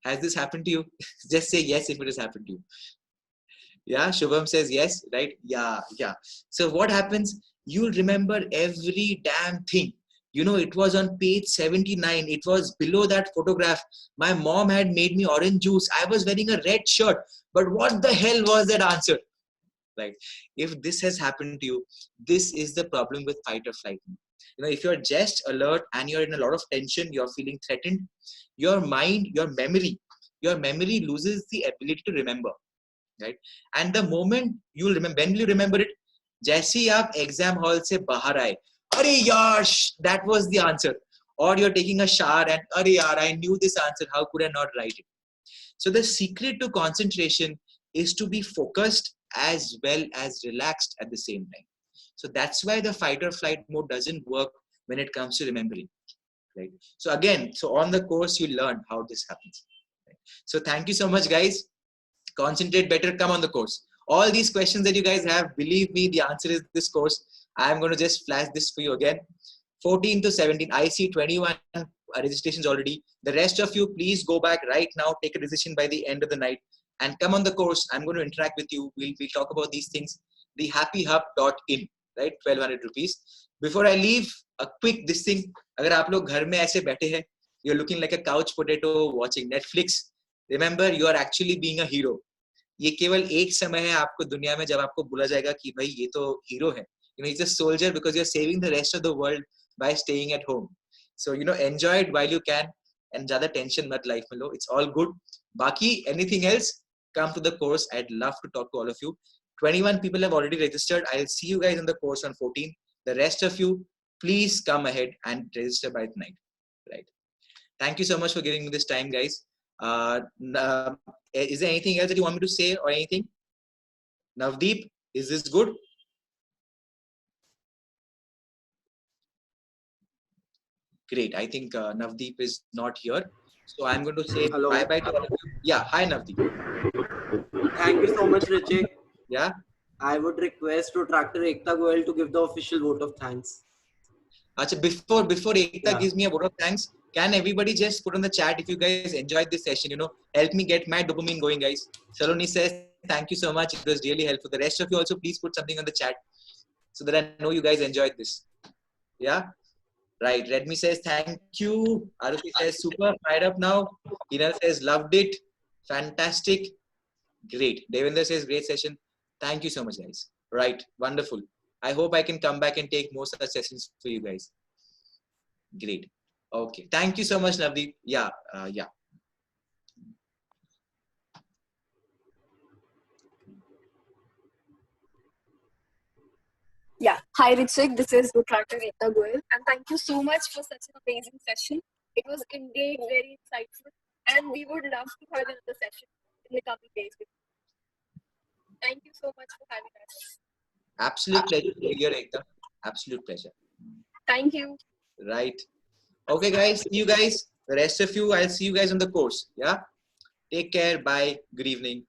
Has this happened to you? Just say yes if it has happened to you. Yeah, Shubham says yes, right? Yeah. So what happens? You'll remember every damn thing. You know, it was on page 79. It was below that photograph. My mom had made me orange juice. I was wearing a red shirt. But what the hell was that answer? Right? If this has happened to you, this is the problem with fight or flight. You know, if you're just alert and you're in a lot of tension, you're feeling threatened, your mind, your memory loses the ability to remember, right? And the moment you'll remember, when will you remember it? जैसे ही आप exam hall से बाहर आए, अरे यार, that was the answer. Or you're taking a shower and, अरे यार, I knew this answer. How could I not write it? So the secret to concentration is to be focused as well as relaxed at the same time. So that's why the fight or flight mode doesn't work when it comes to remembering, right? So again, so on the course, you learn how this happens. Right? So thank you so much, guys. Concentrate better, come on the course. All these questions that you guys have, believe me, the answer is this course. I'm going to just flash this for you again. 14 to 17, I see 21 registrations already. The rest of you, please go back right now, take a decision by the end of the night and come on the course. I'm going to interact with you. We'll talk about these things. The happyhub.in, right? 1200 rupees. Before I leave, a quick this thing. अगर आप लोग घर में ऐसे बैठे हैं, you're looking like a couch potato watching Netflix. Remember, you are actually being a hero. ये केवल एक समय है आपको दुनिया में जब आपको बोला जाएगा कि भाई ये तो हीरो है. You know, he's a soldier because you're saving the rest of the world by staying at home. So, you know, enjoy it while you can and ज़्यादा tension मत life में लो. It's all good. बाकी anything else, come to the course. I'd love to talk to all of you. 21 people have already registered. I'll see you guys on the course on 14. The rest of you, please come ahead and register by tonight. Right. Thank you so much for giving me this time, guys. Is there anything else that you want me to say or anything? Navdeep, is this good? Great. I think Navdeep is not here. So I'm going to say bye-bye to all of you. Yeah. Hi, Navdeep. Thank you so much, Richik. Yeah. I would request to Tractor Ekta Goel to give the official vote of thanks. Achha, before Ekta gives me a vote of thanks, can everybody just put on the chat if you guys enjoyed this session, you know, help me get my dopamine going, guys. Saloni says, thank you so much. It was really helpful. The rest of you also, please put something on the chat so that I know you guys enjoyed this. Yeah. Right. Redmi says, thank you. Arushi says, super, fired up now. Hina says, loved it. Fantastic. Great. Devendra says, great session. Thank you so much, guys. Right. Wonderful. I hope I can come back and take more such sessions for you guys. Great. Okay. Thank you so much, Navdeep. Yeah. Yeah. Yeah. Hi, Richik. This is Tractor Ekta Goel. And thank you so much for such an amazing session. It was indeed very insightful. And we would love to have another session in the coming days. Thank you so much for having us. Absolute pleasure to be here, Ekta. Absolute pleasure. Thank you. Right. Okay, guys. See you guys. The rest of you, I'll see you guys on the course. Yeah. Take care. Bye. Good evening.